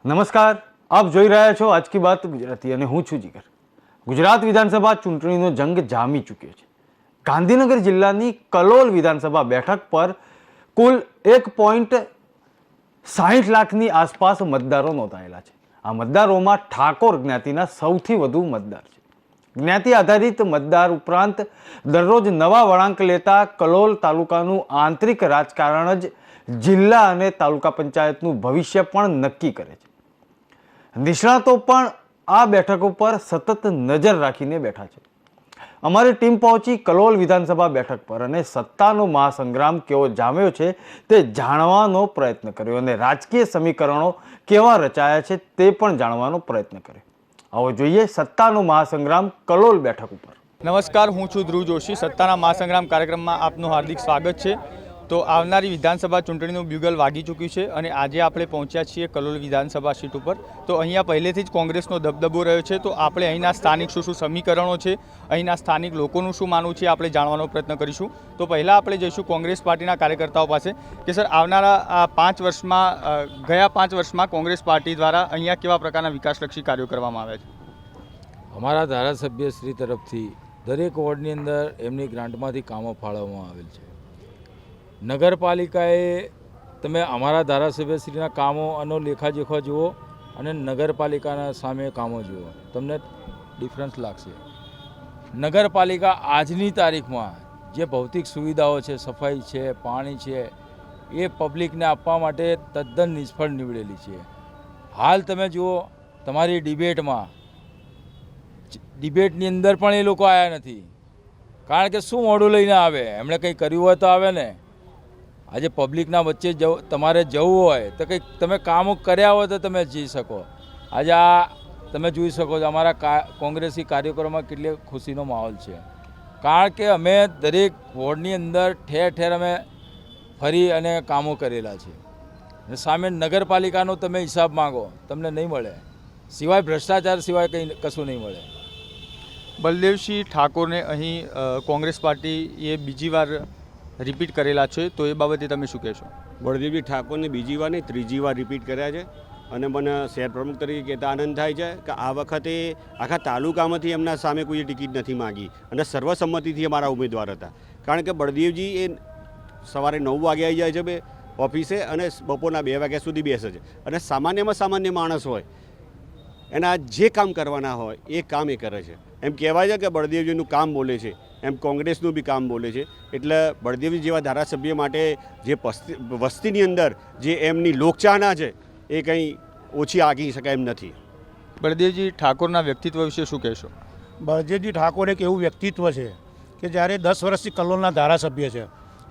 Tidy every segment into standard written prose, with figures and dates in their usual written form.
નમસ્કાર, આપ જોઈ રહ્યા છો આજ કી બાત ગુજરાતી અને હું છું જીગર। ગુજરાત વિધાનસભા ચૂંટણીનો જંગ જામી ચૂક્યો છે। ગાંધીનગર જિલ્લાની કલોલ વિધાનસભા બેઠક પર કુલ 1.60 લાખની આસપાસ મતદારો નોંધાયેલા છે। આ મતદારોમાં ઠાકોર જ્ઞાતિના સૌથી વધુ મતદાર છે। જ્ઞાતિ આધારિત મતદાર ઉપરાંત દરરોજ નવા વળાંક લેતા કલોલ તાલુકાનું આંતરિક રાજકારણ જ જિલ્લા અને તાલુકા પંચાયતનું ભવિષ્ય પણ નક્કી કરે છે। નિષ્ણાતો પણ આ બેઠકો પર સતત નજર રાખીને બેઠા છે। અમારી ટીમ પહોંચી કલોલ વિધાનસભા બેઠક પર અને સત્તાનો મહાસંગ્રામ કેવો જામ્યો છે તે જાણવાનો પ્રયત્ન કર્યો અને રાજકીય સમીકરણો કેવા રચાયા છે તે પણ જાણવાનો પ્રયત્ન કર્યો। આવો જોઈએ સત્તાનો મહાસંગ્રામ કલોલ બેઠક ઉપર। નમસ્કાર, હું છું ધ્રુવ જોશી। સત્તાના મહાસંગ્રામ કાર્યક્રમમાં આપનું હાર્દિક સ્વાગત છે। તો આવનારી વિધાનસભા ચૂંટણીનું બ્યુગલ વાગી ચૂક્યું છે અને આજે આપણે પહોંચ્યા છીએ કલોલ વિધાનસભા સીટ ઉપર। તો અહીંયા પહેલેથી જ કોંગ્રેસનો દબદબો રહ્યો છે। તો આપણે અહીંના સ્થાનિક શું સમીકરણો છે, અહીંના સ્થાનિક લોકોનું શું માનવું છે આપણે જાણવાનો પ્રયત્ન કરીશું। તો પહેલાં આપણે જઈશું કોંગ્રેસ પાર્ટીના કાર્યકર્તાઓ પાસે કે સર, આવનારા આ 5 વર્ષમાં ગયા 5 વર્ષમાં કોંગ્રેસ પાર્ટી દ્વારા અહીંયા કેવા પ્રકારના વિકાસલક્ષી કાર્યો કરવામાં આવ્યા છે? અમારા ધારાસભ્યશ્રી તરફથી દરેક વોર્ડની અંદર એમની ગ્રાન્ટમાંથી કામો ફાળવવામાં આવેલ છે। નગરપાલિકાએ તમે અમારા ધારાસભ્યશ્રીના કામોનો લેખાજોખા જુઓ અને નગરપાલિકાના સામે કામો જુઓ, તમને ડિફરન્સ લાગશે। નગરપાલિકા આજની તારીખમાં જે ભૌતિક સુવિધાઓ છે, સફાઈ છે, પાણી છે, એ પબ્લિકને આપવા માટે તદ્દન નિષ્ફળ નીવડેલી છે। હાલ તમે જુઓ તમારી ડિબેટની અંદર પણ એ લોકો આવ્યા નથી, કારણ કે શું મોડું લઈને આવે? એમણે કંઈ કર્યું હોય તો આવે ને। આજે પબ્લિકના વચ્ચે તમારે જવું હોય તો કંઈક તમે કામો કર્યા હોય તો તમે જઈ શકો। આજે આ તમે જોઈ શકો છો અમારા કોંગ્રેસી કાર્યકરોમાં કેટલી ખુશીનો માહોલ છે, કારણ કે અમે દરેક વોર્ડની અંદર ઠેર ઠેર અમે ફરી અને કામો કરેલા છે। અને સામે નગરપાલિકાનો તમે હિસાબ માગો, તમને નહીં મળે, સિવાય ભ્રષ્ટાચાર સિવાય કંઈ કશું નહીં મળે। બલદેવસિંહ ઠાકોરને અહીં કોંગ્રેસ પાર્ટીએ બીજી વાર રિપીટ કરેલા છે, તો એ બાબતે તમે શું કહેશો? બળદેવજી ઠાકોરને બીજી વાર નહીં, ત્રીજી વાર રિપીટ કર્યા છે અને મને શહેર પ્રમુખ તરીકે કહેતા આનંદ થાય છે કે આ વખતે આખા તાલુકામાંથી એમના સામે કોઈ ટિકિટ નથી માગી અને સર્વસંમતિથી અમારા ઉમેદવાર હતા। કારણ કે બળદેવજી એ સવારે 9 વાગે આવી જાય છે ઓફિસે અને બપોરના 2 વાગ્યા સુધી બેસે છે અને સામાન્યમાં સામાન્ય માણસ હોય એના જે કામ કરવાના હોય એ કામ એ કરે છે। એમ કહેવાય છે કે બળદેવજીનું કામ બોલે છે, એમ કોંગ્રેસનું બી કામ બોલે છે। એટલે બળદેવજી જેવા ધારાસભ્ય માટે જે વસ્તીની અંદર જે એમની લોકચાહના છે એ કંઈ ઓછી આંકી શકાય એમ નથી। બળદેવજી ઠાકોરના વ્યક્તિત્વ વિશે શું કહેશો? બળદેવજી ઠાકોર એક એવું વ્યક્તિત્વ છે કે જ્યારે 10 વર્ષથી કલોલના ધારાસભ્ય છે,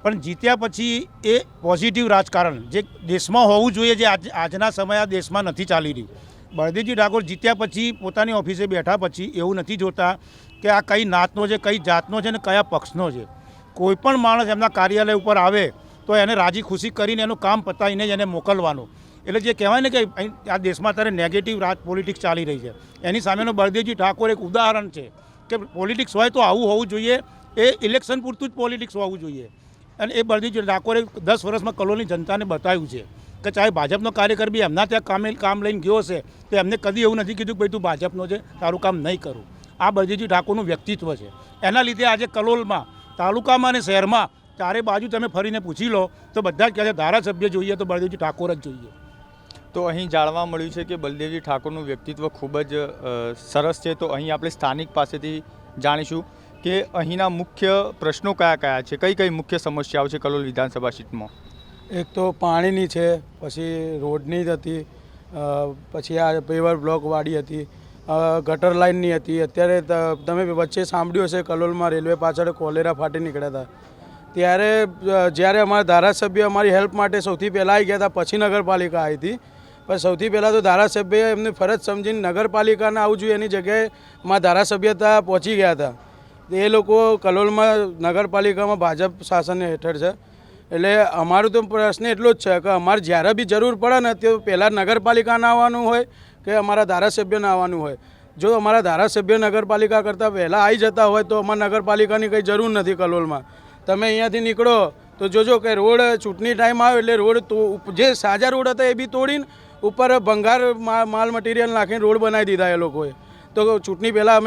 પણ જીત્યા પછી એ પોઝિટિવ રાજકારણ જે દેશમાં હોવું જોઈએ, જે આજના સમયે આ દેશમાં નથી ચાલી રહ્યું। બળદેવજી ઠાકોર જીત્યા પછી પોતાની ઓફિસે બેઠા પછી એવું નથી જોતા કે આ કઈ નાતનો છે, કઈ જાતનો છે ને કયા પક્ષનો છે। કોઈ પણ માણસ એમના કાર્યાલય ઉપર આવે તો એને રાજી ખુશી કરીને એનું કામ પતાવીને જ એને મોકલવાનું। એટલે જે કહેવાય ને કે આ દેશમાં અત્યારે નેગેટિવ પોલિટિક્સ ચાલી રહી છે, એની સામેનો બળદેવજી ઠાકોર એક ઉદાહરણ છે કે પોલિટિક્સ હોય તો આવું હોવું જોઈએ, એ ઇલેક્શન પૂરતું જ પોલિટિક્સ હોવું જોઈએ। અને એ બળદેવજી ઠાકોરે 10 વર્ષમાં કલોલની જનતાને બતાવ્યું છે કે ચાહે ભાજપનો કાર્યકર બી એમના ત્યાં કામ લઈને ગયો છે તો એમને કદી એવું નથી કીધું કે ભાઈ તું ભાજપનો છે, તારું કામ નહીં કરું। આ બળદેવજી ઠાકોરનું વ્યક્તિત્વ છે, એના લીધે આજે કલોલમાં તાલુકામાં અને શહેરમાં ચારે બાજુ તમે ફરીને પૂછી લો તો બધા જ કહે છે ધારાસભ્ય જોઈએ તો બળદેવજી ઠાકોર જ જોઈએ। તો અહીં જાણવા મળ્યું છે કે બલદેવજી ઠાકોરનું વ્યક્તિત્વ ખૂબ જ સરસ છે। તો અહીં આપણે સ્થાનિક પાસેથી જાણીશું કે અહીંના મુખ્ય પ્રશ્નો કયા કયા છે, કઈ કઈ મુખ્ય સમસ્યાઓ છે કલોલ વિધાનસભા સીટમાં? એક તો પાણીની છે, પછી રોડની જ હતી, પછી આ પેવર બ્લોકવાળી હતી, ગટર લાઇનની હતી। અત્યારે તમે વચ્ચે સાંભળ્યું હશે કલોલમાં રેલવે પાછળ કોલેરા ફાટી નીકળ્યા હતા, ત્યારે જ્યારે અમારા ધારાસભ્ય અમારી હેલ્પ માટે સૌથી પહેલાં આવી ગયા હતા, પછી નગરપાલિકા આવી હતી। પણ સૌથી પહેલાં તો ધારાસભ્યએ એમની ફરજ સમજીને નગરપાલિકાને આવવું જોઈએ એની જગ્યાએ અમારા ધારાસભ્યતા પહોંચી ગયા હતા। એ લોકો કલોલમાં નગરપાલિકામાં ભાજપ શાસન હેઠળ છે, એટલે અમારું તો પ્રશ્ન એટલો જ છે કે અમારે જ્યારે બી જરૂર પડે ને તો પહેલાં નગરપાલિકાને આવવાનું હોય કે અમારા ધારાસભ્યને આવવાનું હોય। જો અમારા ધારાસભ્ય નગરપાલિકા કરતાં પહેલાં આવી જતા હોય તો અમારા નગરપાલિકાની કંઈ જરૂર નથી કલોલમાં। તમે અહીંયાથી નીકળો તો જોજો કે રોડ ચૂંટણી ટાઈમ આવે એટલે રોડ તો જે સાજા રોડ હતા એ બી તોડીને ઉપર ભંગાર માલ મટીરિયલ નાખીને રોડ બનાવી દીધા એ લોકોએ. તો ચૂંટણી પહેલાં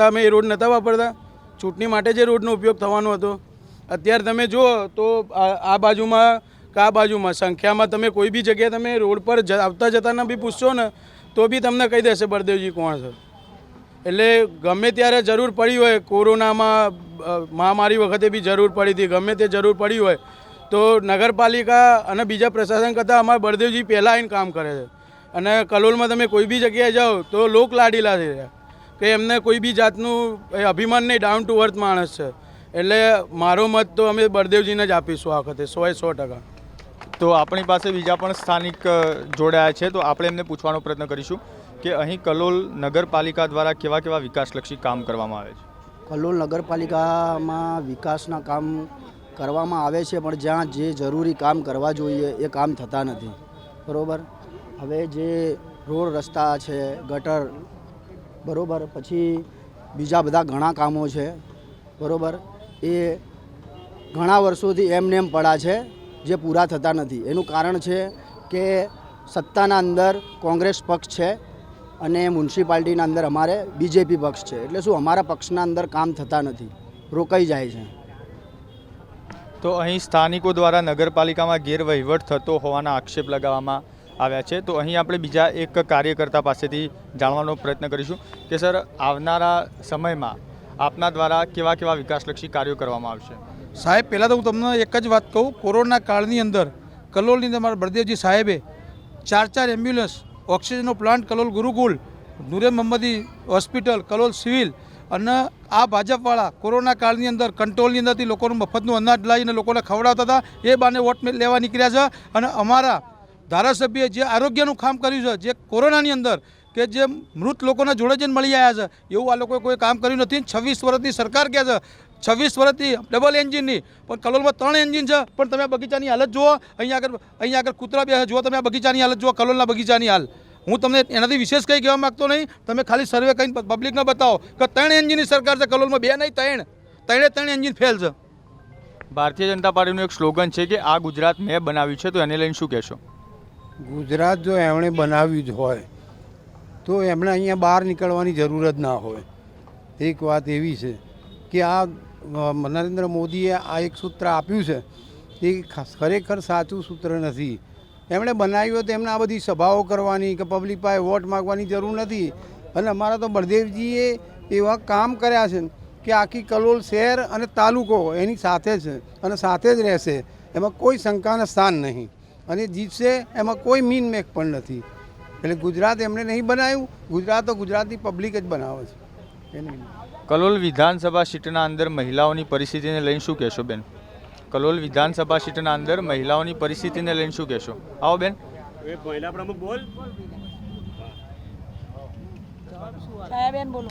અમે એ રોડ નહોતા વાપરતા? ચૂંટણી માટે જે રોડનો ઉપયોગ થવાનો હતો. અત્યારે તમે જુઓ તો આ બાજુમાં કે આ બાજુમાં સંખ્યામાં તમે કોઈ બી જગ્યાએ તમે રોડ પર આવતા જતાના બી પૂછશો ને તો બી તમને કહી દેશે બળદેવજી કોણ છે. એટલે ગમે ત્યારે જરૂર પડી હોય, કોરોનામાં મહામારી વખતે બી જરૂર પડી હતી, ગમે તે જરૂર પડી હોય તો નગરપાલિકા અને બીજા પ્રશાસન કરતાં અમારા બળદેવજી પહેલાં આવીને કામ કરે છે. અને કલોલમાં તમે કોઈ બી જગ્યાએ જાઓ તો લોક લાડીલા છે કે એમને કોઈ બી જાતનું અભિમાન નહીં, ડાઉન ટુ અર્થ માણસ છે. એટલે મારો મત તો અમે બળદેવજીને જ આપીશું આ વખતે 100%. તો આપણી પાસે બીજા પણ સ્થાનિક જોડાયા છે, તો આપણે એમને પૂછવાનો પ્રયત્ન કરીશું કે અહીં કલોલ નગરપાલિકા દ્વારા કેવા કેવા વિકાસલક્ષી કામ કરવામાં આવે છે. કલોલ નગરપાલિકામાં વિકાસના કામ કરવામાં આવે છે, પણ જ્યાં જે જરૂરી કામ કરવા જોઈએ એ કામ થતા નથી. બરાબર. હવે જે રોડ રસ્તા છે, ગટર, બરાબર, પછી બીજા બધા ઘણા કામો છે, બરાબર, એ ઘણા વર્ષોથી એમને એમ પડ્યા છે જે પૂરા થતા નથી. એનું કારણ છે કે સત્તાના અંદર કોંગ્રેસ પક્ષ છે અને મ્યુનિસિપાલિટીના અંદર અમારે બીજેપી પક્ષ છે. એટલે શું અમારા પક્ષના અંદર કામ થતા નથી, રોકાઈ જાય છે. તો અહીં સ્થાનિકો દ્વારા નગરપાલિકામાં ગેરવહીવટ થતો હોવાના આક્ષેપ લગાવવામાં આવ્યા છે. તો અહીં આપણે બીજા એક કાર્યકર્તા પાસેથી જાણવાનો પ્રયત્ન કરીશું કે સર, આવનારા સમયમાં આપના દ્વારા કેવા કેવા વિકાસલક્ષી કાર્યો કરવામાં આવશે. સાહેબ, પહેલાં તો હું તમને એક જ વાત કહું. કોરોના કાળની અંદર કલોલની અંદર મારા બળદેવજી સાહેબે 4 એમ્બ્યુલન્સ, ઓક્સિજનનો plant Kalol Gurukul, Noore Mohammadi hospital, Kalol civil અને આ ભાજપવાળા કોરોના કાળની અંદર કંટ્રોલની અંદરથી લોકોનું મફતનું અનાજ લાવીને લોકોને ખવડાવતા હતા. એ બાને વોટ લેવા નીકળ્યા છે. અને અમારા ધારાસભ્યએ જે આરોગ્યનું કામ કર્યું છે, જે કોરોનાની અંદર કે જે મૃત લોકોના જોડે જઈને મળી આવ્યા છે, એવું આ લોકોએ કોઈ કામ કર્યું નથી. 26 વર્ષની સરકાર કહે છે, 26 વર્ષથી ડબલ એન્જિનની, પણ કલોલમાં 3 એન્જિન છે. પણ તમે આ બગીચાની હાલત જુઓ, અહીંયા આગળ કૂતરા બે જુઓ, તમે આ બગીચાની હાલત જુઓ, કલોલના બગીચાની હાલ. હું તમને એનાથી વિશેષ કંઈ કહેવા માગતો નહીં. તમે ખાલી સર્વે કરીને પબ્લિકને બતાવો કે 3 એન્જિનની સરકાર છે કલોલમાં, 2 નહીં 3 એન્જિન ફેલ છે. ભારતીય જનતા પાર્ટીનું એક સ્લોગન છે કે આ ગુજરાત મેં બનાવ્યું છે, તો એને લઈને શું કહેશો? ગુજરાત જો એમણે બનાવ્યું જ હોય તો એમણે અહીંયા બહાર નીકળવાની જરૂર જ ના હોય. એક વાત એવી છે કે આ નરેન્દ્ર મોદીએ આ એક સૂત્ર આપ્યું છે એ ખરેખર સાચું સૂત્ર નથી. એમણે બનાવ્યું તો એમને આ બધી સભાઓ કરવાની કે પબ્લિક પાસે વોટ માગવાની જરૂર નથી. અને અમારા તો બળદેવજીએ એવા કામ કર્યા છે કે આખી કલોલ શહેર અને તાલુકો એની સાથે છે અને સાથે જ રહેશે. એમાં કોઈ શંકાના સ્થાન નહીં અને જીતશે એમાં કોઈ મીન મેક પણ નથી. એટલે ગુજરાત એમણે નહીં બનાવ્યું, ગુજરાત તો ગુજરાતની પબ્લિક જ બનાવે છે. કલોલ વિધાનસભા સીટના અંદર મહિલાઓની પરિસ્થિતિને લઈને શું કહેશો બેન? કલોલ વિધાનસભા સીટના અંદર મહિલાઓની પરિસ્થિતિને લઈને શું કહેશો? આવો બેન. મહિલા પ્રમુખ બોલ. બોલો.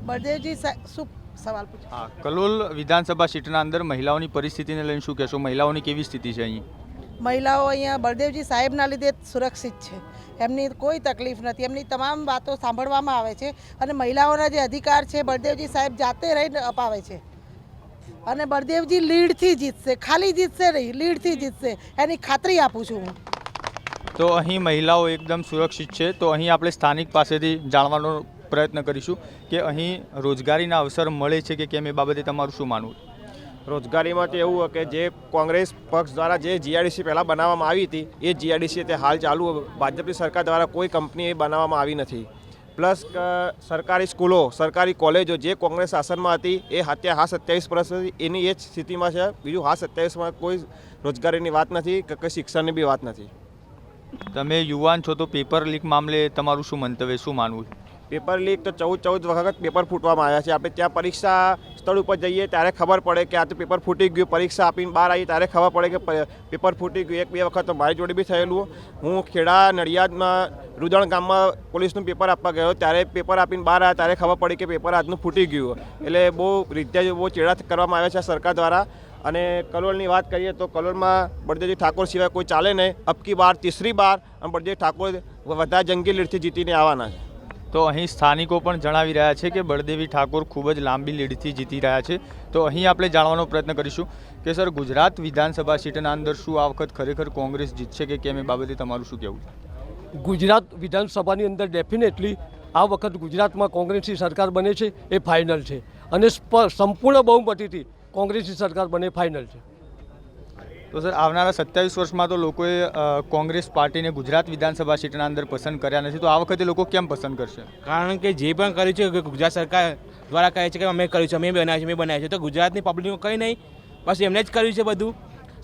બળદેવજી શું સવાલ પૂછો? હા, કલોલ વિધાનસભા સીટના અંદર મહિલાઓની પરિસ્થિતિને લઈને શું કહેશો? મહિલાઓની કેવી સ્થિતિ છે અહીં? મહિલાઓ અહીંયા બળદેવજી સાહેબના લીધે સુરક્ષિત છે. એમની કોઈ તકલીફ નથી, એમની તમામ વાતો સાંભળવામાં આવે છે અને મહિલાઓના જે અધિકાર છે બળદેવજી સાહેબ જાતે રહીને અપાવે છે. અને બળદેવજી લીડથી જીતશે, ખાલી જીતશે નહીં, લીડથી જીતશે, એની ખાતરી આપું છું હું. તો અહીં મહિલાઓ એકદમ સુરક્ષિત છે. તો અહીં આપણે સ્થાનિક પાસેથી જાણવાનો પ્રયત્ન કરીશું કે અહીં રોજગારીના અવસર મળે છે કે કેમ, એ બાબતે તમારું શું માનવું? રોજગારીમાં તો એવું કે જે કોંગ્રેસ પક્ષ દ્વારા જે જીઆઈડીસી પહેલાં બનાવવામાં આવી હતી એ જીઆઈડીસી તે હાલ ચાલુ ભાજપની સરકાર દ્વારા કોઈ કંપની એ બનાવવામાં આવી નથી. પ્લસ સરકારી સ્કૂલો, સરકારી કોલેજો જે કોંગ્રેસ શાસનમાં હતી એ અત્યારે હાલ 27 વર્ષ એની એ જ સ્થિતિમાં છે. બીજું હાલ 27માં કોઈ રોજગારીની વાત નથી કે કોઈ શિક્ષણની બી વાત નથી. તમે યુવાન છો તો પેપર લીક મામલે તમારું શું મંતવ્ય, શું માનવું? પેપર લીક તો 14 વખત પેપર ફૂટવામાં આવ્યા છે. આપણે ત્યાં પરીક્ષા સ્થળ ઉપર જઈએ ત્યારે ખબર પડે કે આ તો પેપર ફૂટી ગયું. પરીક્ષા આપીને બહાર આવીએ ત્યારે ખબર પડે કે પેપર ફૂટી ગયું. 1-2 વખત તો મારી જોડે બી થયેલું. હું ખેડા નડિયાદમાં રૂદણ ગામમાં પોલીસનું પેપર આપવા ગયો, ત્યારે પેપર આપીને બહાર આવ્યા ત્યારે ખબર પડી કે પેપર આજનું ફૂટી ગયું. એટલે બહુ રીતે બહુ ચેડા કરવામાં આવ્યા છે સરકાર દ્વારા. અને કલોલની વાત કરીએ તો કલોલમાં બળદેવજી ઠાકોર સિવાય કોઈ ચાલે નહીં. અબકી બાર તીસરી બાર અને બળદેવજી ઠાકોર વધારે જંગી લીડથી જીતીને આવવાના છે. તો અહીં સ્થાનિકો પણ જણાવી રહ્યા છે કે બળદેવી ઠાકોર ખૂબ જ લાંબી લીડથી જીતી રહ્યા છે. તો અહીં આપણે જાણવાનો પ્રયત્ન કરીશું કે સર ગુજરાત વિધાનસભા સીટના અંદર શું આ વખત ખરેખર કોંગ્રેસ જીતશે કે કેમ એ બાબતે તમારું શું કહેવું છે? ગુજરાત વિધાનસભાની અંદર ડેફિનેટલી આ વખત ગુજરાતમાં કોંગ્રેસની સરકાર બને છે એ ફાઇનલ છે અને સંપૂર્ણ બહુમતીથી કોંગ્રેસની સરકાર બને ફાઇનલ છે. તો સર આવનારા 27 વર્ષમાં તો લોકોએ કોંગ્રેસ પાર્ટીને ગુજરાત વિધાનસભા સીટના અંદર પસંદ કર્યા નથી, તો આ વખતે લોકો કેમ પસંદ કરશે? કારણ કે જે પણ કર્યું છે ગુજરાત સરકાર દ્વારા કહે છે કે અમે કર્યું છે, અમે બનાવ્યું છે, તો ગુજરાતની પબ્લિકનું કંઈ નહીં, બસ એમને જ કર્યું છે બધું.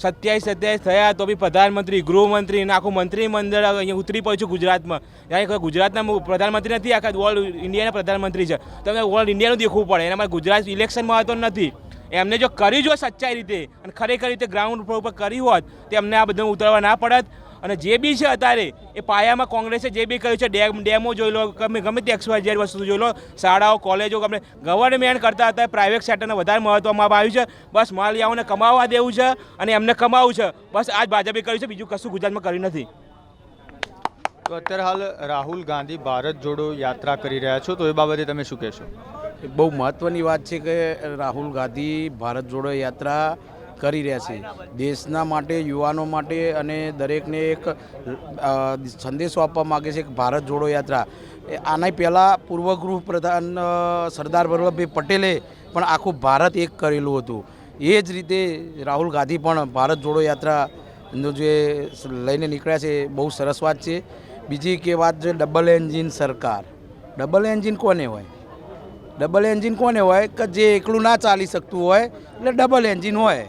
27 થયા તો બી પ્રધાનમંત્રી, ગૃહમંત્રી અને આખું મંત્રીમંડળ અહીંયા ઉતરી પડ્યું છે ગુજરાતમાં. ત્યાં ગુજરાતના પ્રધાનમંત્રી નથી, આખા ઓલ ઇન્ડિયાના પ્રધાનમંત્રી છે. તમને ઓલ ઇન્ડિયાનું દેખવું પડે, એના માટે ગુજરાત ઇલેક્શનમાં તો નથી. એમને જો કર્યું જો સચ્ચાઈ રીતે અને ખરેખર રીતે ગ્રાઉન્ડ ઉપર કર્યું હોત તો એમને આ બધું ઉતરવા ના પડત. અને જે બી છે અત્યારે એ પાયામાં કોંગ્રેસે જે બી કર્યું છે, ડેમો જોઈ લો, ગમે તે XYZ વસ્તુ જોઈ લો, શાળાઓ કોલેજો, ગમે ગવર્મેન્ટ કરતાં અત્યારે પ્રાઇવેટ સેક્ટરને વધારે મહત્વમાં આવ્યું છે. બસ માલિયાઓને કમાવા દેવું છે અને એમને કમાવું છે, બસ આ જ ભાજપે કર્યું છે, બીજું કશું ગુજરાતમાં કર્યું નથી. તો અત્યારે હાલ રાહુલ ગાંધી ભારત જોડો યાત્રા કરી રહ્યા છો, તો એ બાબતે તમે શું કહેશો? બહુ મહત્ત્વની વાત છે કે રાહુલ ગાંધી ભારત જોડો યાત્રા કરી રહ્યા છે. દેશના માટે, યુવાનો માટે અને દરેકને એક સંદેશો આપવા માગે છે કે ભારત જોડો યાત્રા. આના પહેલાં પૂર્વ ગૃહપ્રધાન સરદાર વલ્લભભાઈ પટેલે પણ આખું ભારત એક કરેલું હતું. એ જ રીતે રાહુલ ગાંધી પણ ભારત જોડો યાત્રાનો જે લઈને નીકળ્યા છે, બહુ સરસ વાત છે. બીજી કે વાત છે ડબલ એન્જિન સરકાર. ડબલ એન્જિન કોને હોય? ડબલ એન્જિન કોને હોય કે જે એકલું ના ચાલી શકતું હોય એટલે ડબલ એન્જિન હોય.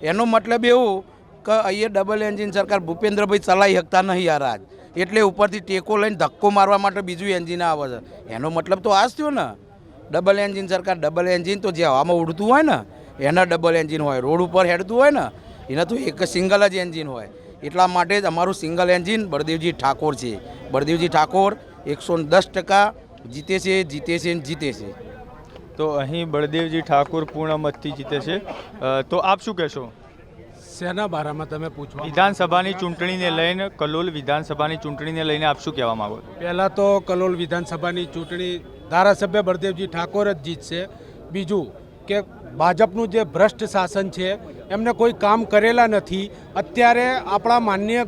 એનો મતલબ એવું કે અહીંયા ડબલ એન્જિન સરકાર ભૂપેન્દ્રભાઈ ચલાવી શકતા નહીં યાર આજ, એટલે ઉપરથી ટેકો લઈને ધક્કો મારવા માટે બીજું એન્જિન આવે છે. એનો મતલબ તો આ જ થયો ને. ડબલ એન્જિન સરકાર, ડબલ એન્જિન તો જે હવામાં ઉડતું હોય ને એના ડબલ એન્જિન હોય, રોડ ઉપર હેડતું હોય ને એના તો એક સિંગલ જ એન્જિન હોય. એટલા માટે જ અમારું સિંગલ એન્જિન બળદેવજી ઠાકોર છે. બળદેવજી ઠાકોર 110% જીતે છે, જીતે છે ને જીતે છે. તો અહીં બળદેવજી ઠાકોર પૂર્ણ મતથી જીતે છે. તો આપ શું કહેશો? શેના બારામાં તમે પૂછો? વિધાનસભાની ચૂંટણીને લઈને, કલોલ વિધાનસભાની ચૂંટણીને લઈને આપ શું કહેવા માંગો? પહેલાં તો કલોલ વિધાનસભાની ચૂંટણી ધારાસભ્ય બળદેવજી ઠાકોર જ જીતશે. બીજું કે ભાજપનું જે ભ્રષ્ટ શાસન છે એમને કોઈ કામ કરેલા નથી. અત્યારે આપણા માનનીય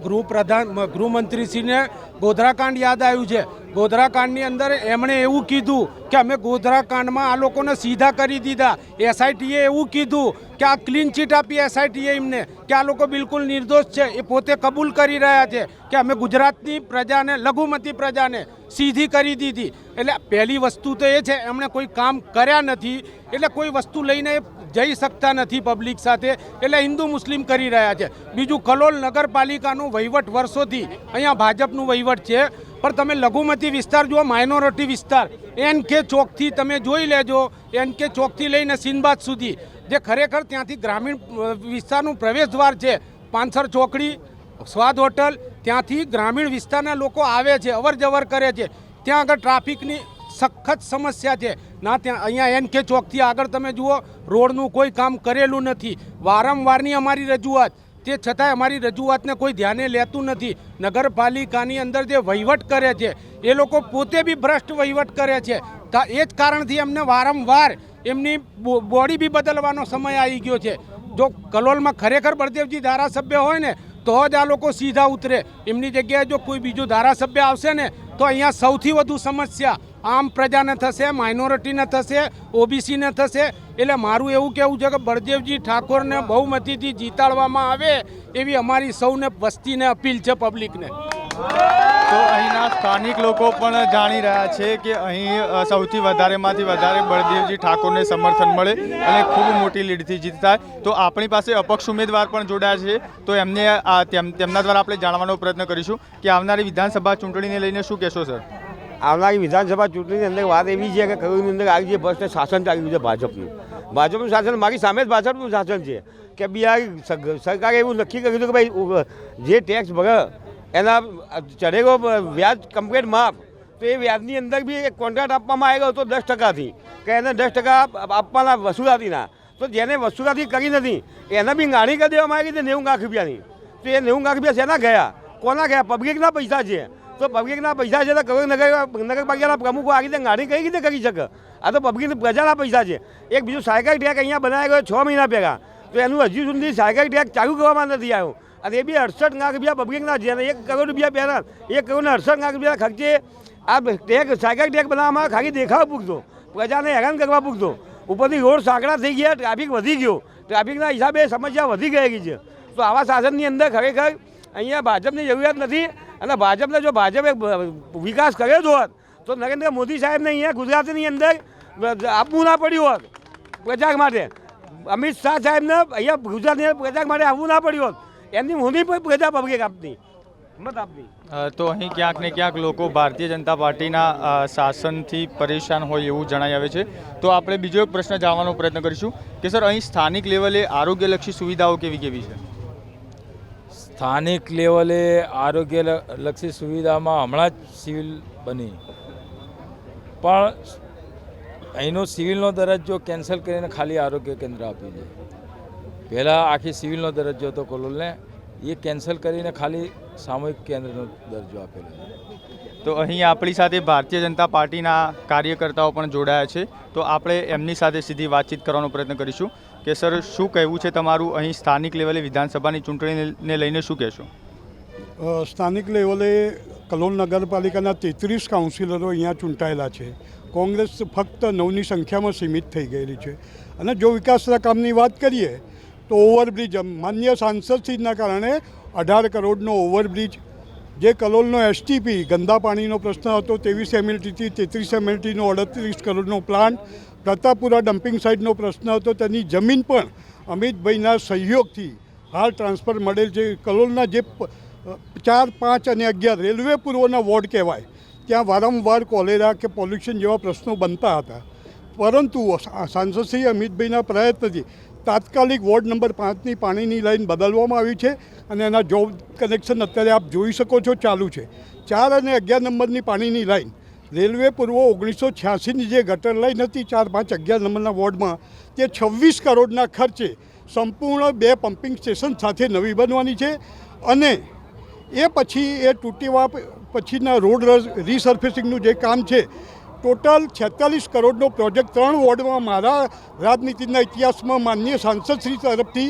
ગૃહમંત્રીશ્રીને ગોધરાકાંડ યાદ આવ્યું છે. ગોધરાકાંડની અંદર એમણે એવું કીધું કે અમે ગોધરાકાંડમાં આ લોકોને સીધા કરી દીધા. SITએ એવું કીધું કે આ ક્લીન ચીટ આપી SITએ એમને કે આ લોકો બિલકુલ નિર્દોષ છે. એ પોતે કબૂલ કરી રહ્યા છે કે અમે ગુજરાતની પ્રજાને, લઘુમતી પ્રજાને સીધી કરી દીધી. એટલે પહેલી વસ્તુ તો એ છે એમણે કોઈ કામ કર્યા નથી, એટલે કોઈ વસ્તુ લઈને જઈ શકતા નથી પબ્લિક સાથે, એટલે હિન્દુ મુસ્લિમ કરી રહ્યા છે. બીજું, કલોલ નગરપાલિકાનું વહીવટ વર્ષોથી અહીંયા ભાજપનું વહીવટ છે, પણ તમે લઘુમતી વિસ્તાર જુઓ, માઇનોરિટી વિસ્તાર, NK ચોકથી તમે જોઈ લેજો, NK ચોકથી લઈને સિંધબાદ સુધી જે ખરેખર ત્યાંથી ગ્રામીણ વિસ્તારનું પ્રવેશ દ્વાર છે, પાંસર ચોકડી, સ્વાદ હોટલ, ત્યાંથી ગ્રામીણ વિસ્તારના લોકો આવે છે, અવર જવર કરે છે. ત્યાં આગળ ટ્રાફિકની સખત સમસ્યા છે ના. ત્યાં અહીંયા NK ચોકથી આગળ તમે જુઓ, રોડનું કોઈ કામ કરેલું નથી. વારંવારની અમારી રજૂઆત, તે છતાંય અમારી રજૂઆતને કોઈ ધ્યાને લેતું નથી. નગરપાલિકાની અંદર જે વહીવટ કરે છે એ લોકો પોતે બી ભ્રષ્ટ વહીવટ કરે છે. એ જ કારણથી એમને વારંવાર એમની બોડી બી બદલવાનો સમય આવી ગયો છે. જો કલોલમાં ખરેખર બળદેવજી ધારાસભ્ય હોય ને તો જ આ લોકો સીધા ઉતરે. એમની જગ્યાએ જો કોઈ બીજું ધારાસભ્ય આવશે ને તો અહીંયા સૌથી વધુ સમસ્યા આમ પ્રજાને થશે, માઇનોરિટીને થશે, OBCને થશે. એટલે મારું એવું કહેવું છે કે બળદેવજી ઠાકોરને બહુમતીથી જીતાડવામાં આવે એવી અમારી સૌને વસ્તીને અપીલ છે, પબ્લિકને. તો અહીંના સ્થાનિક લોકો પણ જાણી રહ્યા છે કે અહીં સૌથી વધારેમાંથી વધારે બળદેવજી ઠાકોરને સમર્થન મળે અને ખૂબ મોટી લીડથી જીત થાય. તો આપણી પાસે અપક્ષ ઉમેદવાર પણ જોડાયા છે, તો એમને તેમના દ્વારા આપણે જાણવાનો પ્રયત્ન કરીશું કે આવનારી વિધાનસભા ચૂંટણીને લઈને શું કહેશો સર? આવનારી વિધાનસભા ચૂંટણીની અંદર વાત એવી છે કે કયોની અંદર આવી જે ભ્રષ્ટ શાસન ચાલ્યું છે ભાજપનું શાસન, મારી સામે જ ભાજપનું શાસન છે કે સરકારે એવું નક્કી કર્યું હતું કે ભાઈ જે ટેક્સ ભરે એના ચઢેલો વ્યાજ કમ્પ્લેટ માફ, તો એ વ્યાજની અંદર બી એક કોન્ટ્રાક્ટ આપવામાં આવ્યો હતો 10%થી કે એને 10% આપવાના વસૂલાતીના. તો જેને વસૂલાતી કરી નથી એને બી ગાણી કરી દેવામાં આવી હતી 90 લાખ રૂપિયાની. તો એ 90 લાખ રૂપિયા શેના ગયા, કોના ગયા? પબ્લિકના પૈસા છે. તો પબ્લિકના પૈસા છે તો કયો નગરપાલિકાના પ્રમુખો આ રીતે ગાડી કઈ રીતે કરી શકે? આ તો પબ્લિક પ્રજાના પૈસા છે. એક બીજું સાયકલ ટ્રેક અહીંયા બનાવી ગયો 6 મહિના પહેલાં, તો એનું હજી સુધી સાયકલ ટેક્સ ચાલુ કરવામાં નથી આવ્યો અને એ બી 68 લાખ રૂપિયા પબ્લિકના જેને 1 કરોડ રૂપિયા પહેલાં 1 કરોડ 68 લાખ રૂપિયા ખર્ચે આ ટેક્સ સાયકલ ટેક્સ બનાવવામાં ખાલી દેખાવ પૂરતો, પ્રજાને હેરાન કરવા પૂરતો. ઉપરથી રોડ સાંકડા થઈ ગયા, ટ્રાફિક વધી ગયો, ટ્રાફિકના હિસાબે સમસ્યા વધી ગયેલી છે. તો આવા શાસનની અંદર ખરેખર અહીંયા ભાજપની જરૂરિયાત નથી અને ભાજપને જો ભાજપે વિકાસ કર્યો જ હોત તો નરેન્દ્ર મોદી સાહેબને અહીંયા ગુજરાતની અંદર આપવું ના પડ્યું હોત પ્રજા માટે. અમિત શાહ સાહેબને અહીંયા ગુજરાતની પ્રજા માટે આવવું ના પડ્યું હોત. એમની મોદી પણ પ્રજા પબ્લિક આપતી મત આપતી. તો અહીં ક્યાંક ને ક્યાંક લોકો ભારતીય જનતા પાર્ટીના શાસનથી પરેશાન હોય એવું જણાઈ આવે છે. તો આપણે બીજો એક પ્રશ્ન જાણવાનો પ્રયત્ન કરીશું કે સર અહીં સ્થાનિક લેવલે આરોગ્યલક્ષી સુવિધાઓ કેવી કેવી છે? સ્થાનિક લેવલે આરોગ્યલક્ષી સુવિધામાં હમણાં જ સિવિલ બની, પણ અહીંનો સિવિલનો દરજ્જો કેન્સલ કરીને ખાલી આરોગ્ય કેન્દ્ર આપ્યું છે. પહેલાં આખી સિવિલનો દરજ્જો હતો કલોલને, એ કેન્સલ કરીને ખાલી સામૂહિક કેન્દ્રનો દરજ્જો આપેલો છે. તો અહીં આપણી સાથે ભારતીય જનતા પાર્ટીના કાર્યકર્તાઓ પણ જોડાયા છે. તો આપણે એમની સાથે સીધી વાતચીત કરવાનો પ્રયત્ન કરીશું કે સર શું કહેવું છે તમારું, અહીં સ્થાનિક લેવલે વિધાનસભાની ચૂંટણીને લઈને શું કહેશો? સ્થાનિક લેવલે કલોલ નગરપાલિકાના 33 કાઉન્સિલરો અહીંયા ચૂંટાયેલા છે. કોંગ્રેસ ફક્ત 9ની સંખ્યામાં સીમિત થઈ ગયેલી છે. અને જો વિકાસના કામની વાત કરીએ તો ઓવરબ્રિજ માન્ય સાંસદશ્રીના કારણે 18 કરોડનો ઓવરબ્રિજ, જે કલોલનો એસટીપી ગંદા પાણીનો પ્રશ્ન હતો 23 એમએલટીથી 33 એમએલટીનો 38 કરોડનો પ્લાન્ટ, પ્રતાપપુરા ડમ્પિંગ સાઇટનો પ્રશ્ન હતો તેની જમીન પણ અમિતભાઈના સહયોગથી હાલ ટ્રાન્સફર મળેલ છે. કલોલના જે 4, 5 અને 11 રેલવે પૂર્વના વોર્ડ કહેવાય ત્યાં વારંવાર કોલેરા કે પોલ્યુશન જેવા પ્રશ્નો બનતા હતા, પરંતુ સાંસદ શ્રી અમિતભાઈના પ્રયત્નથી તાત્કાલિક વોર્ડ નંબર 5ની પાણીની લાઈન બદલવામાં આવી છે અને એના જોબ કનેક્શન અત્યારે આપ જોઈ શકો છો ચાલુ છે. 4 અને 11 નંબરની પાણીની લાઈન રેલવે પૂર્વ 1986ની જે ગટર લાઈન હતી 4, 5, 11 નંબરના વોર્ડમાં તે 26 કરોડના ખર્ચે સંપૂર્ણ 2 પમ્પિંગ સ્ટેશન સાથે નવી બનવાની છે. અને એ પછી એ તૂટેવા પછીના રોડ રીસર્ફેસિંગનું જે કામ છે ટોટલ 46 કરોડનો પ્રોજેક્ટ 3 વોર્ડમાં મારા રાજનીતિના ઇતિહાસમાં માનનીય સાંસદશ્રી તરફથી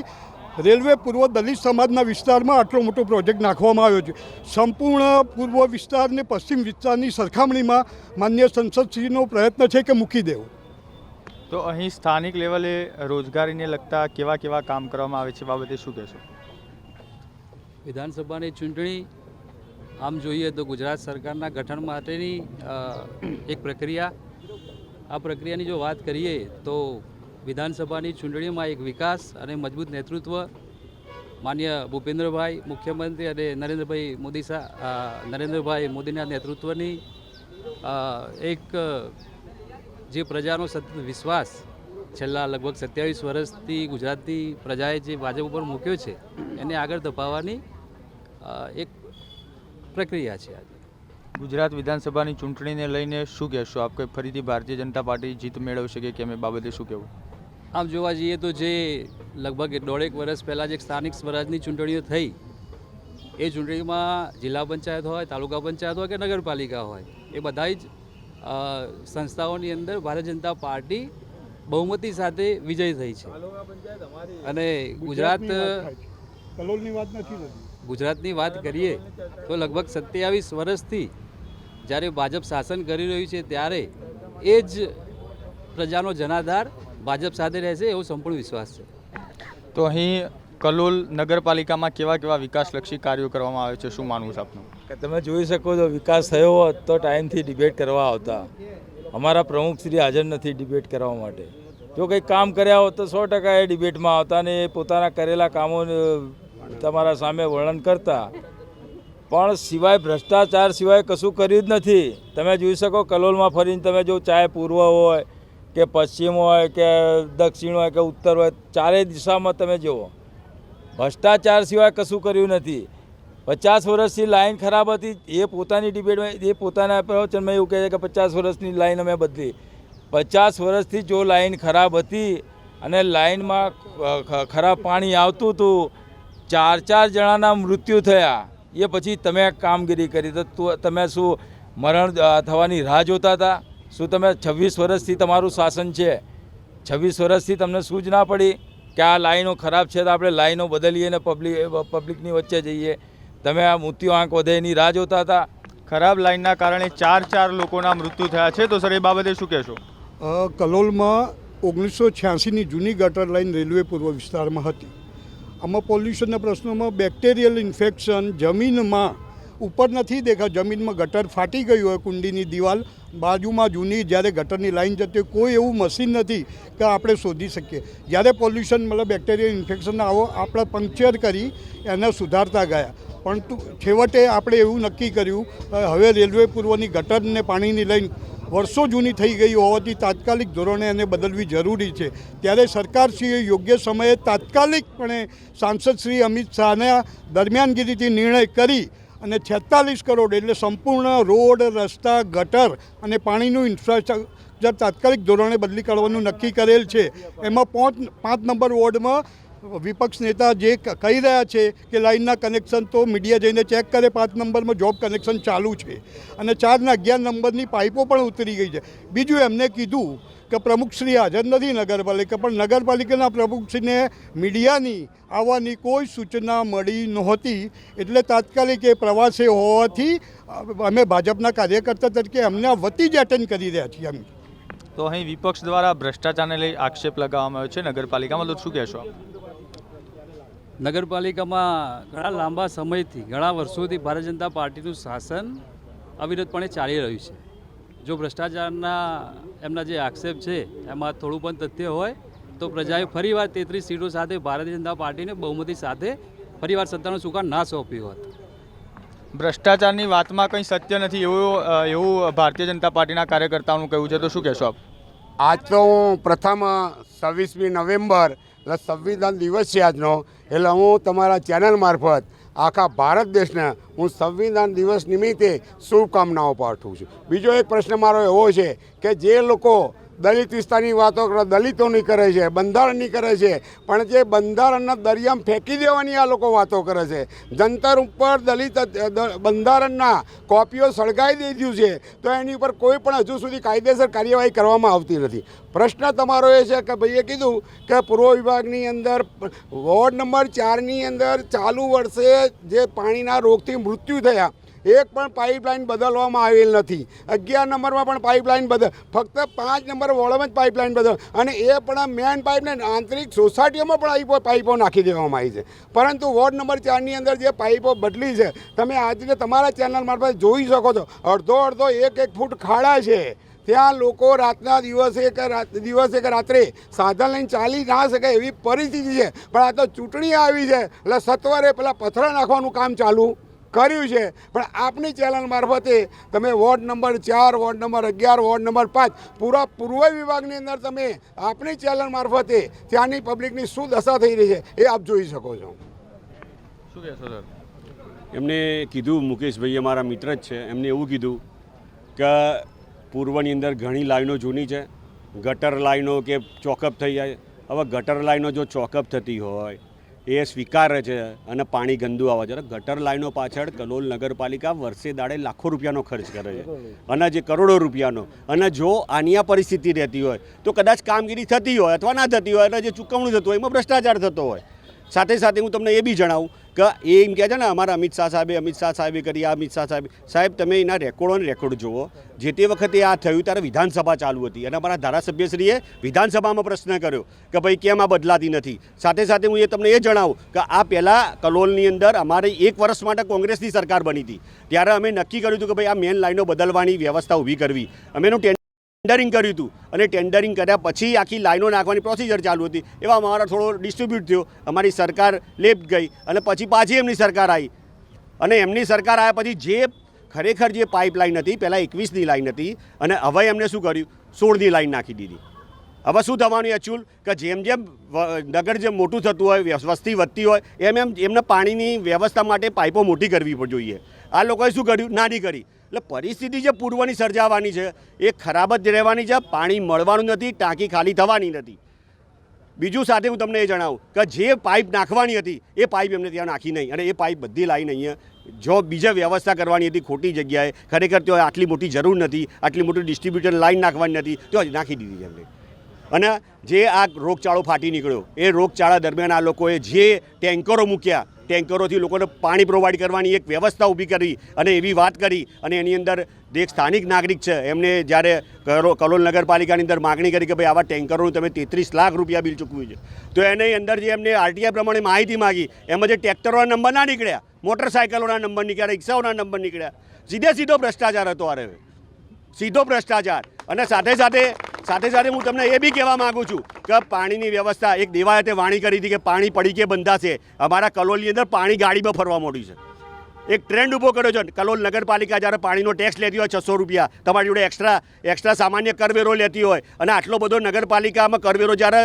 રેલવે પૂર્વ દલિત સમાજના વિસ્તારમાં આટલો મોટો પ્રોજેક્ટ નાખવામાં આવ્યો છે. સંપૂર્ણ પૂર્વ વિસ્તાર અને પશ્ચિમ વિસ્તારની સરખામણીમાં માનનીય સંસદશ્રીનો પ્રયત્ન છે કે મૂકી દેવો. તો અહીં સ્થાનિક લેવલે રોજગારીને લગતા કેવા કેવા કામ કરવામાં આવે છે બાબતે શું કહેશો? વિધાનસભાની ચૂંટણી આમ જોઈએ તો ગુજરાત સરકારના ગઠન માટેની એક પ્રક્રિયા. આ પ્રક્રિયાની જો વાત કરીએ તો વિધાનસભાની ચૂંટણીમાં એક વિકાસ અને મજબૂત નેતૃત્વ માન્ય ભૂપેન્દ્રભાઈ મુખ્યમંત્રી અને નરેન્દ્રભાઈ મોદીના નેતૃત્વની એક જે પ્રજાનો સતત વિશ્વાસ છેલ્લા લગભગ 27 વર્ષથી ગુજરાતની પ્રજાએ જે ભાજપ ઉપર મૂક્યો છે એને આગળ ધપાવવાની એક પ્રક્રિયા છે. આજે ગુજરાત વિધાનસભાની ચૂંટણીને લઈને શું કહેશો આપ? કોઈ ફરીથી ભારતીય જનતા પાર્ટી જીત મેળવશે કે કેમ, એ બાબતે શું કહેવું? આમ જોવા જઈએ તો જે લગભગ 1.5 વર્ષ પહેલાં જે સ્થાનિક સ્વરાજની ચૂંટણીઓ થઈ એ ચૂંટણીમાં જિલ્લા પંચાયત હોય, તાલુકા પંચાયત હોય કે નગરપાલિકા હોય, એ બધા જ સંસ્થાઓની અંદર ભારતીય જનતા પાર્ટી બહુમતી સાથે વિજય થઈ છે. અને ગુજરાતની વાત કરીએ તો લગભગ 27 વર્ષથી જ્યારે ભાજપ શાસન કરી રહ્યું છે ત્યારે એ જ પ્રજાનો જનાધાર ભાજપ સાથે રહેશે એવો સંપૂર્ણ વિશ્વાસ છે. તો અહીં કલોલ નગરપાલિકામાં કેવા કેવા વિકાસલક્ષી કાર્યો કરવામાં આવે છે, શું માનવું છે આપનું? તમે જોઈ શકો છો વિકાસ થયો હોત તો ટાઈમથી ડિબેટ કરવા આવતા. અમારા પ્રમુખશ્રી હાજર નથી ડિબેટ કરવા માટે. જો કંઈક કામ કર્યા હોત તો 100% એ ડિબેટમાં આવતા ને પોતાના કરેલા કામો તમારા સામે વર્ણન કરતા, પણ સિવાય ભ્રષ્ટાચાર સિવાય કશું કર્યું જ નથી. તમે જોઈ શકો કલોલમાં ફરીને તમે જો ચાહે પૂર્વ હોય કે પશ્ચિમ હોય કે દક્ષિણ હોય કે ઉત્તર હોય, ચારેય દિશામાં તમે જુઓ ભ્રષ્ટાચાર સિવાય કશું કર્યું નથી. 50 વર્ષથી લાઈન ખરાબ હતી એ પોતાની ડિબેટમાં એ પોતાના પ્રવચનમાં એવું કહે છે કે 50 વર્ષની લાઈન અમે બદલી. 50 વર્ષથી જો લાઈન ખરાબ હતી અને લાઈનમાં ખરાબ પાણી આવતું હતું, 4 જણાના મૃત્યુ થયા, એ પછી તમે કામગીરી કરી તો તમે શું મરણ થવાની રાહ જોતા હતા? શું તમે 26 વર્ષથી તમારું શાસન છે, 26 વર્ષથી તમને શું જ ના પડી? કે આ લાઈનો ખરાબ છે તો આપણે લાઈનો બદલીએ ને પબ્લિકની વચ્ચે જઈએ. તમે આ મૃત્યુ આંક વધે એની રાહ જોતા હતા. ખરાબ લાઇનના કારણે ચાર લોકોના મૃત્યુ થયા છે, તો સર એ બાબતે શું કહેશો? કલોલમાં 1986ની જૂની ગટર લાઈન રેલવે પૂર્વ વિસ્તારમાં હતી. આમાં પોલ્યુશનના પ્રશ્નોમાં બેક્ટેરિયલ ઇન્ફેક્શન જમીનમાં ઉપર નથી દેખા, જમીનમાં ગટર ફાટી ગઈ હોય, કુંડીની દિવાલ બાજુમાં જૂની જ્યારે ગટરની લાઈન જતી હોય, કોઈ એવું મશીન નથી કે આપણે શોધી શકીએ. જ્યારે પોલ્યુશન મતલબ બેક્ટેરિયલ ઇન્ફેક્શન આવો આપણે પંક્ચર કરી એને સુધારતા ગયા, પરંતુ છેવટે આપણે એવું નક્કી કર્યું હવે રેલવે પૂર્વની ગટરને પાણીની લાઈન વર્ષો જૂની થઈ ગઈ હોવાથી તાત્કાલિક ધોરણે એને બદલવી જરૂરી છે. ત્યારે સરકારશ્રીએ યોગ્ય સમયે તાત્કાલિકપણે સાંસદ શ્રી અમિત શાહના દરમિયાનગીરીથી નિર્ણય કરી અને 46 કરોડ એટલે સંપૂર્ણ રોડ, રસ્તા, ગટર અને પાણીનું ઇન્ફ્રાસ્ટ્રક્ચર તાત્કાલિક ધોરણે બદલી કાઢવાનું નક્કી કરેલ છે. એમાં 5 નંબર વોર્ડમાં વિપક્ષ નેતા જે કહી રહ્યા છે કે લાઇનના કનેક્શન તો મીડિયા જઈને ચેક કરે, 5 નંબરમાં જોબ કનેક્શન ચાલુ છે અને 4 ને 11 નંબરની પાઇપો પણ ઉતરી ગઈ છે. બીજું એમને કીધું કે પ્રમુખશ્રી હાજર નથી નગરપાલિકા, પણ નગરપાલિકાના પ્રમુખશ્રીને મીડિયાની આવવાની કોઈ સૂચના મળી નહોતી, એટલે તાત્કાલિક એ પ્રવાસે હોવાથી અમે ભાજપના કાર્યકર્તા તરીકે અમને વતી જ એટેન્ડ કરી રહ્યા છીએ. અમે તો અહીં વિપક્ષ દ્વારા ભ્રષ્ટાચારને લઈ આક્ષેપ લગાવવામાં આવ્યો છે નગરપાલિકામાં, તો શું કહેશો? નગરપાલિકામાં ઘણા લાંબા સમયથી, ઘણા વર્ષોથી ભારતીય જનતા પાર્ટીનું શાસન અવિરતપણે ચાલી રહ્યું છે. જો ભ્રષ્ટાચારના એમના જે આક્ષેપ છે એમાં થોડું પણ તથ્ય હોય તો પ્રજાએ ફરીવાર 33 સીટો સાથે ભારતીય જનતા પાર્ટીને બહુમતી સાથે ફરીવાર સત્તાનું સુકાન ના સોંપ્યું હોત. ભ્રષ્ટાચારની વાતમાં કંઈ સત્ય નથી એવું ભારતીય જનતા પાર્ટીના કાર્યકર્તાઓનું કહેવું છે, તો શું કહેશો આપ? આજ તો હું પ્રથમ 26મી નવેમ્બર એટલે સંવિધાન દિવસ છે આજનો, એટલે હું તમારા ચેનલ મારફત આખા ભારત દેશને હું સંવિધાન દિવસ નિમિત્તે શુભકામનાઓ પાઠવું છું. બીજો એક પ્રશ્ન મારો એવો છે કે જે લોકો દલિત વિસ્તારની વાતો કરે, દલિતોની કરે છે, બંધારણની કરે છે, પણ જે બંધારણના દરિયામાં ફેંકી દેવાની આ લોકો વાતો કરે છે. જંતર ઉપર દલિત બંધારણના કોપીઓ સળગાવી દીધું છે, તો એની ઉપર કોઈ પણ હજુ સુધી કાયદેસર કાર્યવાહી કરવામાં આવતી નથી. પ્રશ્ન તમારો એ છે કે ભાઈએ કીધું કે પૂર્વ વિભાગની અંદર વોર્ડ નંબર 4ની અંદર ચાલુ વર્ષે જે પાણીના રોગથી મૃત્યુ થયા, એક પણ પાઇપલાઇન બદલવામાં આવેલ નથી. 11 નંબરમાં પણ પાઇપલાઇન ફક્ત 5 નંબર વોર્ડમાં જ પાઇપલાઇન બદલ, અને એ પણ મેન પાઇપલાઇન આંતરિક સોસાયટીઓમાં પણ પાઇપો નાખી દેવામાં આવી છે. પરંતુ વોર્ડ નંબર 4ની અંદર જે પાઇપો બદલી છે, તમે આજે તમારા ચેનલ મારફત જોઈ શકો છો, અડધો 1 ફૂટ ખાડા છે. ત્યાં લોકો રાતના દિવસે કે રાત્રે સાધન લઈને ચાલી ના શકે એવી પરિસ્થિતિ છે. પણ આ તો ચૂંટણી આવી છે એટલે સત્વરે પેલા પથરા નાખવાનું કામ ચાલુ કર્યું છે. પણ આપની ચેનલ મારફતે તમે ward number 4, ward number 11, ward number 5 પૂરા પૂર્વ વિભાગની અંદર તમે આપની ચેનલ મારફતે ત્યાંની પબ્લિકની શું દશા થઈ રહી છે એ આપ જોઈ શકો છો. શું કહેશો સર? એમને કીધું, મુકેશભાઈ અમારા મિત્ર જ છે, એમને એવું કીધું કે પૂર્વની અંદર ઘણી લાઈનો જૂની છે, ગટર લાઈનો કે ચોકઅપ થઈ જાય. હવે ગટર લાઈનો જો ચોકઅપ થતી હોય એ સ્વીકારે છે અને પાણી ગંદુ આવે છે, ગટર લાઈનો પાછળ કલોલ નગરપાલિકા વર્ષે દાડે લાખો રૂપિયાનો ખર્ચ કરે છે, અને જે કરોડો રૂપિયાનો. અને જો આની આ પરિસ્થિતિ રહેતી હોય તો કદાચ કામગીરી થતી હોય અથવા ના થતી હોય, અને જે ચૂકવણું થતું હોય એમાં ભ્રષ્ટાચાર થતો હોય. સાથે સાથે હું તમને એ બી જણાવું કે એ એમ કહે છે ને અમારા અમિત શાહ સાહેબે કરી, આ અમિત શાહ સાહેબ તમે એના રેકોર્ડ જુઓ. જે તે વખતે આ થયું ત્યારે વિધાનસભા ચાલુ હતી અને અમારા ધારાસભ્યશ્રીએ વિધાનસભામાં પ્રશ્ન કર્યો કે ભાઈ કેમ આ બદલાતી નથી. સાથે સાથે હું તમને એ જણાવું કે આ પહેલાં કલોલની અંદર અમારી 1 વર્ષ માટે કોંગ્રેસની સરકાર બની હતી, ત્યારે અમે નક્કી કર્યું હતું કે ભાઈ આ મેન લાઈનો બદલવાની વ્યવસ્થા ઊભી કરવી. અમે એનું ટેન્ડરિંગ કર્યું હતું, અને ટેન્ડરિંગ કર્યા પછી આખી લાઈનો નાખવાની પ્રોસિજર ચાલુ હતી. એવા અમારા થોડો ડિસ્ટ્રીબ્યુટ થયો, અમારી સરકાર લેફ્ટ ગઈ અને પછી પાછી એમની સરકાર આવી. અને એમની સરકાર આવ્યા પછી જે ખરેખર જે પાઇપલાઇન હતી, પહેલાં 21ની લાઈન હતી અને હવે એમને શું કર્યું, 16ની લાઈન નાખી દીધી. હવે શું થવાનું એકચ્યુઅલ કે જેમ નગર જેમ મોટું થતું હોય, વસ્તી વધતી હોય, એમ એમને પાણીની વ્યવસ્થા માટે પાઇપો મોટી કરવી જોઈએ. આ લોકોએ શું કર્યું, નાની કરી. એટલે પરિસ્થિતિ જે પૂર્વની સર્જાવાની છે એ ખરાબ જ રહેવાની છે. પાણી મળવાનું નથી, ટાંકી ખાલી થવાની નથી. બીજું સાથે હું તમને એ જણાવું કે જે પાઇપ નાખવાની હતી એ પાઇપ એમને ત્યાં નાખી નહીં, અને એ પાઇપ બધી લાઈન અહીંયા જો બીજા વ્યવસ્થા કરવાની હતી ખોટી જગ્યાએ, ખરેખર ત્યાં આટલી મોટી જરૂર નથી, આટલી મોટી ડિસ્ટ્રીબ્યુટર લાઈન નાખવાની નથી, તો નાખી દીધી એમને. અને જે આ રોગચાળો ફાટી નીકળ્યો એ રોગચાળા દરમિયાન આ લોકોએ જે ટેન્કરો મૂક્યા, ટેન્કરોથી લોકોને પાણી પ્રોવાઈડ કરવાની એક વ્યવસ્થા ઊભી કરી અને એવી વાત કરી અને એની અંદર જે સ્થાનિક નાગરિક છે એમને જ્યારે કલોલ નગરપાલિકાની અંદર માગણી કરી કે ભાઈ આવા ટેન્કરોનું તમે 33 લાખ રૂપિયા બિલ ચૂકવ્યું છે, તો એની અંદર જે એમને આરટીઆઈ પ્રમાણે માહિતી માગી એમાં જે ટ્રેક્ટરોના નંબર ના નીકળ્યા, મોટરસાયકલોના નંબર નીકળ્યા, રિક્ષાઓના નંબર નીકળ્યા, સીધો ભ્રષ્ટાચાર હતો. અરે સીધો ભ્રષ્ટાચાર. અને સાથે સાથે હું તમને એ બી કહેવા માગું છું કે પાણીની વ્યવસ્થા એક દેવાયતે વાણી કરી હતી કે પાણી પડીકે બંધાશે. અમારા કલોલની અંદર પાણી ગાડીમાં ફરવા માંડ્યું છે. એક ટ્રેન્ડ ઊભો કર્યો છે. કલોલ નગરપાલિકા જ્યારે પાણીનો ટેક્સ લેતી હોય 600 રૂપિયા, તમારી જોડે એક્સ્ટ્રા સામાન્ય કરવેરો લેતી હોય અને આટલો બધો નગરપાલિકામાં કરવેરો જ્યારે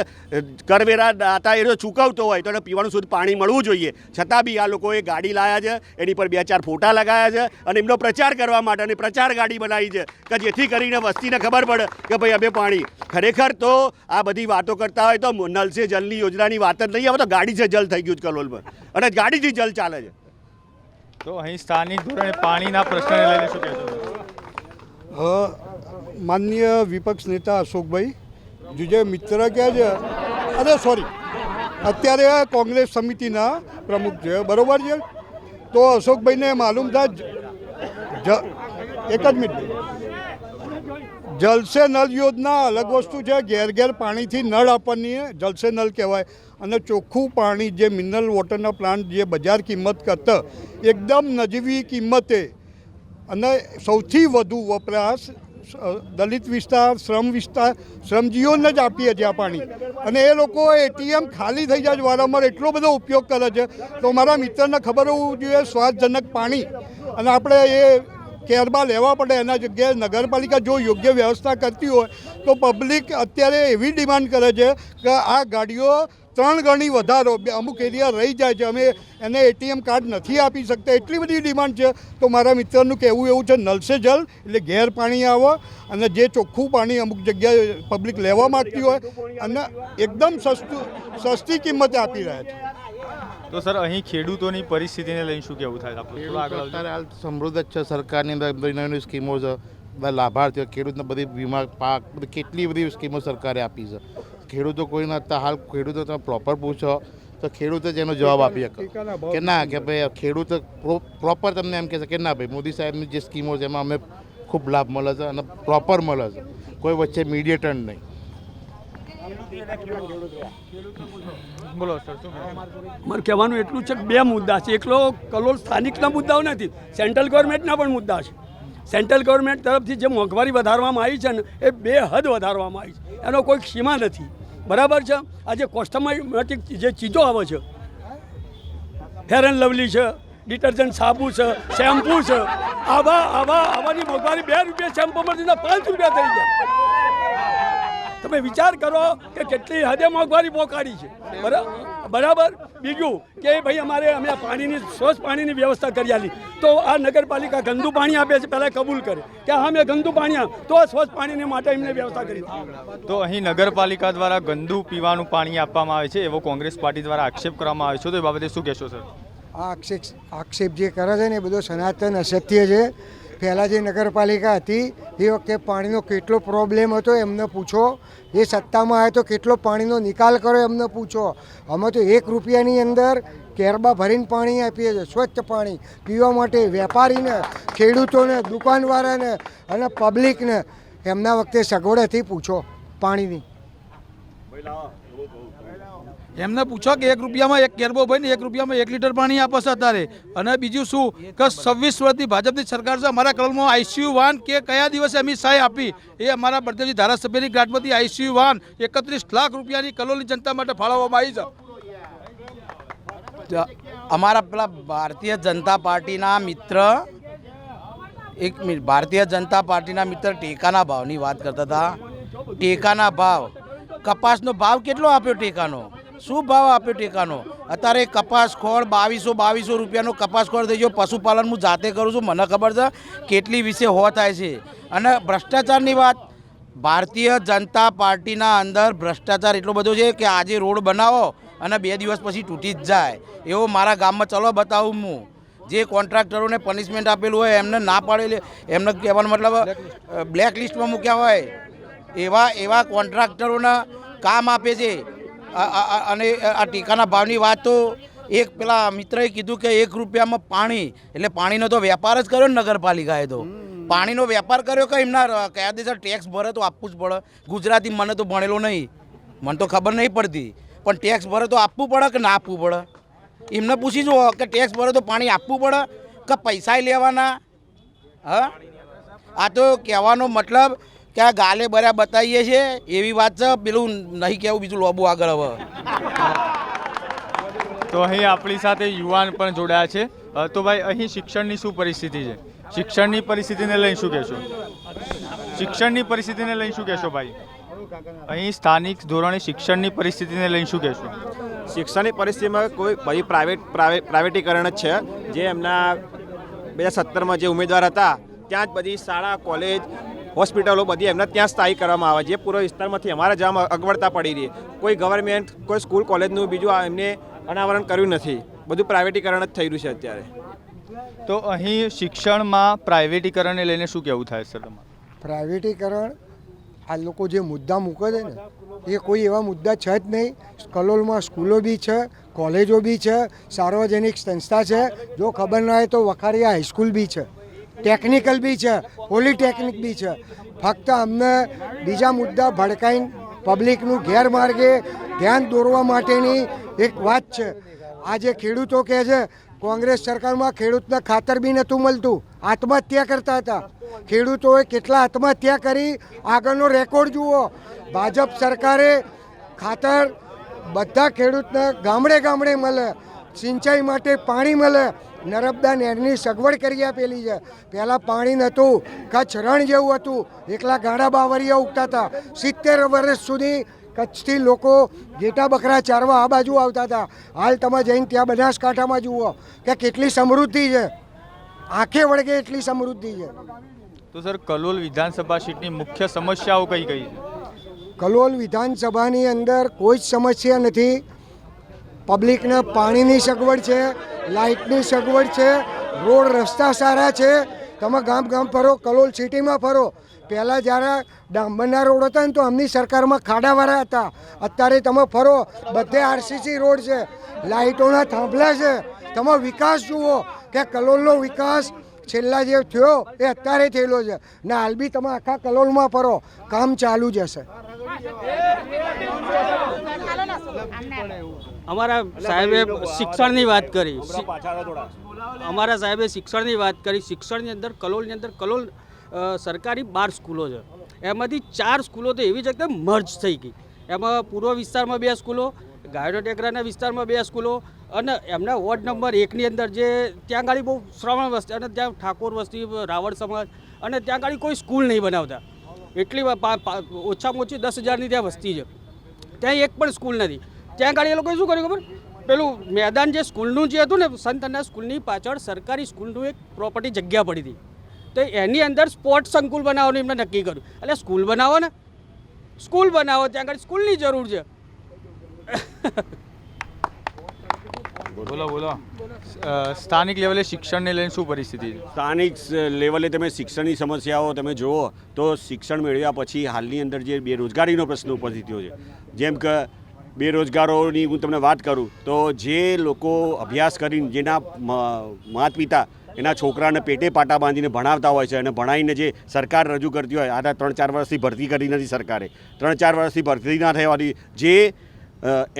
કરવેરા દાતા એ ચૂકવતો હોય તો એને પીવાનું શુદ્ધ પાણી મળવું જોઈએ. છતાં બી આ લોકોએ ગાડી લાવ્યા છે, એની પર 2-4 ફોટા લગાવ્યા છે અને એમનો પ્રચાર કરવા માટે અને પ્રચાર ગાડી બનાવી છે કે જેથી કરીને વસ્તીને ખબર પડે કે ભાઈ અમે પાણી. ખરેખર તો આ બધી વાતો કરતા હોય તો નલ સે જલની યોજનાની વાત જ નહીં, હવે તો ગાડી છે જલ થઈ ગયું છે કલોલમાં અને ગાડીથી જલ ચાલે છે. તો અહીં સ્થાનિક ધોરણે પાણીના પ્રશ્નને લઈને શું કહેશો? માનનીય વિપક્ષ નેતા અશોકભાઈ જે મિત્ર કહે છે, અરે સોરી, અત્યારે કોંગ્રેસ સમિતિના પ્રમુખ છે, બરાબર છે. તો અશોકભાઈને માલુમ થાય એક જ મિનિટ, જલ સે નલ યોજના અલગ વસ્તુ છે, ઘેર ઘેર પાણીથી નળ આપવાની જલ સે નલ કહેવાય. અને ચોખ્ખું પાણી જે મિનરલ વોટરના પ્લાન્ટ જે બજાર કિંમત કરતાં એકદમ નજીવી કિંમતે અને સૌથી વધુ વપરાશ દલિત વિસ્તાર, શ્રમજીવીઓને જ આપીએ છીએ આ પાણી. અને એ લોકો એટીએમ ખાલી થઈ જાય વારંવાર એટલો બધો ઉપયોગ કરે છે. તો મારા મિત્રને ખબર હોવું જોઈએ સ્વાદજનક પાણી અને આપણે એ કેરમાં લેવા પડે. એના જગ્યાએ નગરપાલિકા જો યોગ્ય વ્યવસ્થા કરતી હોય તો પબ્લિક અત્યારે એવી ડિમાન્ડ કરે છે કે આ ગાડીઓ 3 ગણી વધારો, અમુક એરિયા રહી જાય છે, અમે એને એટીએમ કાર્ડ નથી આપી શકતા, એટલી બધી ડિમાન્ડ છે. તો મારા મિત્રનું કહેવું એવું છે નલ સે જલ એટલે ઘેર પાણી આવે અને જે ચોખ્ખું પાણી અમુક જગ્યાએ પબ્લિક લેવા માગતી હોય અને એકદમ સસ્તી કિંમતે આપી રહ્યા છે. તો સર અહીં ખેડૂતોની પરિસ્થિતિને લઈને શું કહેવું થાય? અત્યારે હાલ સમૃદ્ધ જ છે, સરકારની અંદર નવી નવી સ્કીમો છે, બધા લાભાર્થીઓ ખેડૂતને બધી વીમા પાક બધી કેટલી બધી સ્કીમો સરકારે આપી છે. ખેડૂતો કોઈને અત્યારે હાલ ખેડૂતો તમે પ્રોપર પૂછો તો ખેડૂત જ એનો જવાબ આપી શકે કે ના કે ભાઈ ખેડૂત પ્રોપર તમને એમ કહે છે કે ના ભાઈ મોદી સાહેબની જે સ્કીમો છે એમાં અમે ખૂબ લાભ મળે છે અને પ્રોપર મળે છે, કોઈ વચ્ચે મીડિયેટર નહીં. બોલો સર, શું મારે કહેવાનું એટલું છે કે 2 મુદ્દા છે. એકલો કલોલ સ્થાનિકના મુદ્દાઓ નથી, સેન્ટ્રલ ગવર્મેન્ટના પણ મુદ્દા છે. સેન્ટ્રલ ગવર્મેન્ટ તરફથી જે મોંઘવારી વધારવામાં આવી છે ને એ 2 હદ વધારવામાં આવી છે, એનો કોઈ સીમા નથી. બરાબર છે. આ જે કોસ્મેટિક જે ચીજો આવે છે, ફેર એન્ડ લવલી છે, ડિટર્જન્ટ સાબુ છે, શેમ્પૂ છે, આવાની મોંઘવારી 2 રૂપિયા શેમ્પૂ મળતી 5 રૂપિયા થઈ જાય. તમે વિચાર કરો કે કેટલી હદે મોંઘવારી પોકાડી છે. બરાબર. બીજું કે ભાઈ અમે પાણીની સ્વચ્છ પાણીની વ્યવસ્થા કરી આલી તો આ નગરપાલિકા ગંદુ પાણી આપે છે, પહેલાં કબૂલ કરે કે હા મેં ગંદુ પાણી તો સ્વચ્છ પાણીની માટે એમને વ્યવસ્થા કરી. તો અહીં નગરપાલિકા દ્વારા ગંદુ પીવાનું પાણી આપવામાં આવે છે એવો કોંગ્રેસ પાર્ટી દ્વારા આક્ષેપ કરવામાં આવે છે, તો એ બાબતે શું કહેશો સર? આ આક્ષેપ જે કરે છે ને એ બધો સનાતન અસત્ય છે. પહેલાં જે નગરપાલિકા હતી એ વખતે પાણીનો કેટલો પ્રોબ્લેમ હતો એમને પૂછો, એ સત્તામાં આવે તો કેટલો પાણીનો નિકાલ કરો એમને પૂછો. અમે તો 1 રૂપિયાની અંદર કેરબા ભરીને પાણી આપીએ છીએ, સ્વચ્છ પાણી પીવા માટે વેપારીને, ખેડૂતોને, દુકાનવાળાને અને પબ્લિકને. એમના વખતે સગવડ હતી, પૂછો પાણીની. એમને પૂછો કે 1 રૂપિયામાં 1 કેરબો ભરીને 1 રૂપિયામાં 1 લીટર પાણી આપે છે અત્યારે. અને બીજું શું કે 26 વર્ષથી ભાજપની સરકાર છે. અમારા કલોલમાં આઈસીયુ વાન કે કયા દિવસે અમિત શાહે આપી એ અમારા બળદેવજી ધારાસભ્યની ગ્રાન્ટમાંથી આઈસીયુ વાન 31 લાખ રૂપિયાની કલોલની જનતા માટે ફાળવવામાં આવી છે. અમારા પેલા ભારતીય જનતા પાર્ટીના મિત્ર ભારતીય જનતા પાર્ટીના મિત્ર ટેકાના ભાવની વાત કરતા હતા. ટેકાના ભાવ, કપાસનો ભાવ કેટલો આપ્યો? ટેકાનો શું ભાવ આપ્યો? ટેકાનો અત્યારે કપાસ ખોળ 2200 રૂપિયાનો કપાસ ખોળ થઈ ગયો. પશુપાલન હું જાતે કરું છું, મને ખબર છે કેટલી વિશે થાય છે. અને ભ્રષ્ટાચારની વાત, ભારતીય જનતા પાર્ટીના અંદર ભ્રષ્ટાચાર એટલો બધો છે કે આજે રોડ બનાવો અને 2 દિવસ પછી તૂટી જ જાય એવો મારા ગામમાં ચલો બતાવું હું. જે કોન્ટ્રાક્ટરોને પનિશમેન્ટ આપેલું હોય એમને ના પાડેલી, એમને કહેવાનો મતલબ બ્લેક લિસ્ટમાં મૂક્યા હોય એવા કોન્ટ્રાક્ટરોને કામ આપે છે અને આ ટેકાના ભાવની વાત તો એક પેલા મિત્રએ કીધું કે 1 રૂપિયામાં પાણી, એટલે પાણીનો તો વેપાર જ કર્યો ને નગરપાલિકાએ તો પાણીનો વેપાર કર્યો કે એમના કાયદેસર ટેક્સ ભરે તો આપવું જ પડે. ગુજરાતી મને તો ભણેલો નહીં, મને તો ખબર નહીં પડતી, પણ ટેક્સ ભરે તો આપવું પડે કે ના આપવું પડે? એમને પૂછી જુઓ કે ટેક્સ ભરે તો પાણી આપવું પડે કે પૈસા લેવાના? હા, આ તો કહેવાનો મતલબ કે આ ગાલે બર્યા બતાવીએ છીએ એવી વાત છે. પેલું નહીં કહેવું બીજું લોબુ આગળ. હવે તો અહીં આપણી સાથે યુવાન પણ જોડાયા છે. તો ભાઈ અહીં શિક્ષણની શું પરિસ્થિતિ છે? શિક્ષણની પરિસ્થિતિને લઈને શું કહેશો? શિક્ષણની પરિસ્થિતિને લઈને શું કહેશો ભાઈ? અહીં સ્થાનિક ધોરણે શિક્ષણની પરિસ્થિતિને લઈને શું કહેશો? શિક્ષણની પરિસ્થિતિમાં કોઈ બધી પ્રાઇવેટીકરણ જ છે. જે એમના 2017માં જે ઉમેદવાર હતા ત્યાં જ બધી શાળા, કોલેજ, હોસ્પિટલો બધી એમને ત્યાં સ્થાયી કરવામાં આવે. જે પૂર્વ વિસ્તારમાંથી અમારા જવામાં અગવડતા પડી રહી. કોઈ ગવર્મેન્ટ, કોઈ સ્કૂલ, કોલેજનું બીજું એમને અનાવરણ કર્યું નથી. બધું પ્રાઇવેટીકરણ જ થઈ રહ્યું છે અત્યારે. તો અહીં શિક્ષણમાં પ્રાઇવેટીકરણને લઈને શું કહેવું થાય સર તમારું? પ્રાઇવેટીકરણ આ લોકો જે મુદ્દા મૂકે છે ને એ કોઈ એવા મુદ્દા છે જ નહીં. કલોલમાં સ્કૂલો બી છે, કોલેજો બી છે, સાર્વજનિક સંસ્થા છે. જો ખબર ના હોય તો વખારિયા હાઈસ્કૂલ બી છે, ટેકનિકલ બી છે, પોલિટેકનિક બી છે. ફક્ત અમને બીજા મુદ્દા ભડકાઈને પબ્લિકનું ગેરમાર્ગે ધ્યાન દોરવા માટેની એક વાત છે. આ જે ખેડૂતો કહે છે કોંગ્રેસ સરકારમાં ખેડૂતને ખાતર બી નહોતું મળતું, આત્મહત્યા કરતા હતા. ખેડૂતોએ કેટલા આત્મહત્યા કરી આગળનો રેકોર્ડ જુઓ. ભાજપ સરકારે ખાતર બધા ખેડૂતને ગામડે ગામડે મળે, સિંચાઈ માટે પાણી મળે, નર્મદા નહેરની સગવડ કરી આપેલી છે. પહેલાં પાણી નહોતું, કચ્છ રણ જેવું હતું, એકલા ગાડા બાવરિયા ઉગતા હતા. 70 વર્ષ સુધી કચ્છથી લોકો ઘેટા બકરા ચારવા આ બાજુ આવતા હતા. હાલ તમે જઈને ત્યાં બનાસકાંઠામાં જુઓ કે કેટલી સમૃદ્ધિ છે, આંખે વળગે એટલી સમૃદ્ધિ છે. તો સર કલોલ વિધાનસભા સીટની મુખ્ય સમસ્યાઓ કઈ કઈ છે? કલોલ વિધાનસભાની અંદર કોઈ જ સમસ્યા નથી. પબ્લિકને પાણીની સગવડ છે, લાઇટની સગવડ છે, રોડ રસ્તા સારા છે. તમે ગામ ગામ ફરો, કલોલ સિટીમાં ફરો. પહેલાં જ્યારે ડાંબરના રોડ હતા ને તો અમની સરકારમાં ખાડાવાળા હતા. અત્યારે તમે ફરો બધે આરસીસી રોડ છે, લાઇટોના થાંભલા છે. તમે વિકાસ જુઓ કે કલોલનો વિકાસ છેલ્લા જે થયો એ અત્યારે થયેલો છે ને હાલ બી તમે આખા કલોલમાં ફરો, કામ ચાલુ જ હશે. અમારા સાહેબે શિક્ષણની વાત કરી, અમારા સાહેબે શિક્ષણની વાત કરી. શિક્ષણની અંદર કલોલની અંદર કલોલ સરકારી 12 સ્કૂલો છે. એમાંથી 4 સ્કૂલો તો એવી જગ્યાએ મર્જ થઈ ગઈ. એમાં પૂર્વ વિસ્તારમાં 2 સ્કૂલો, ગાયનો ટેકરાના વિસ્તારમાં 2 સ્કૂલો અને એમના વોર્ડ નંબર 1ની અંદર જે ત્યાં ગાડી બહુ શ્રવણ વસ્તી અને ત્યાં ઠાકોર વસ્તી, રાવળ સમાજ અને ત્યાં ગાડી કોઈ સ્કૂલ નહીં બનાવતા. એટલી ઓછામાં ઓછી 10,000ની ત્યાં વસ્તી છે, ત્યાં એક પણ સ્કૂલ નથી. ત્યાં ગાડી એ લોકોએ શું કર્યું ખબર? પેલું મેદાન જે સ્કૂલનું જે હતું ને, સંત અન્ના સ્કૂલની પાછળ સરકારી સ્કૂલનું એક પ્રોપર્ટી જગ્યા પડી હતી, તો એની અંદર સ્પોર્ટ્સ સંકુલ બનાવવાનું એમને નક્કી કર્યું. એટલે સ્કૂલ બનાવો ને, સ્કૂલ બનાવો, ત્યાં આગળ સ્કૂલની જરૂર છે. બોલો. સ્થાનિક લેવલે શિક્ષણને લઈને શું પરિસ્થિતિ છે? સ્થાનિક લેવલે તમે શિક્ષણની સમસ્યાઓ તમે જુઓ તો શિક્ષણ મેળવ્યા પછી હાલની અંદર જે બેરોજગારીનો પ્રશ્ન ઉપસ્થિત થયો છે. જેમ કે બેરોજગારોની હું તમને વાત કરું તો જે લોકો અભ્યાસ કરીને જેના માતા પિતા એના છોકરાને પેટે પાટા બાંધીને ભણાવતા હોય છે અને ભણાવીને જે સરકાર રજૂ કરતી હોય, આ 3-4 વર્ષથી ભરતી કરી નથી સરકારે, 3-4 વર્ષથી ભરતી ના થવાથી જે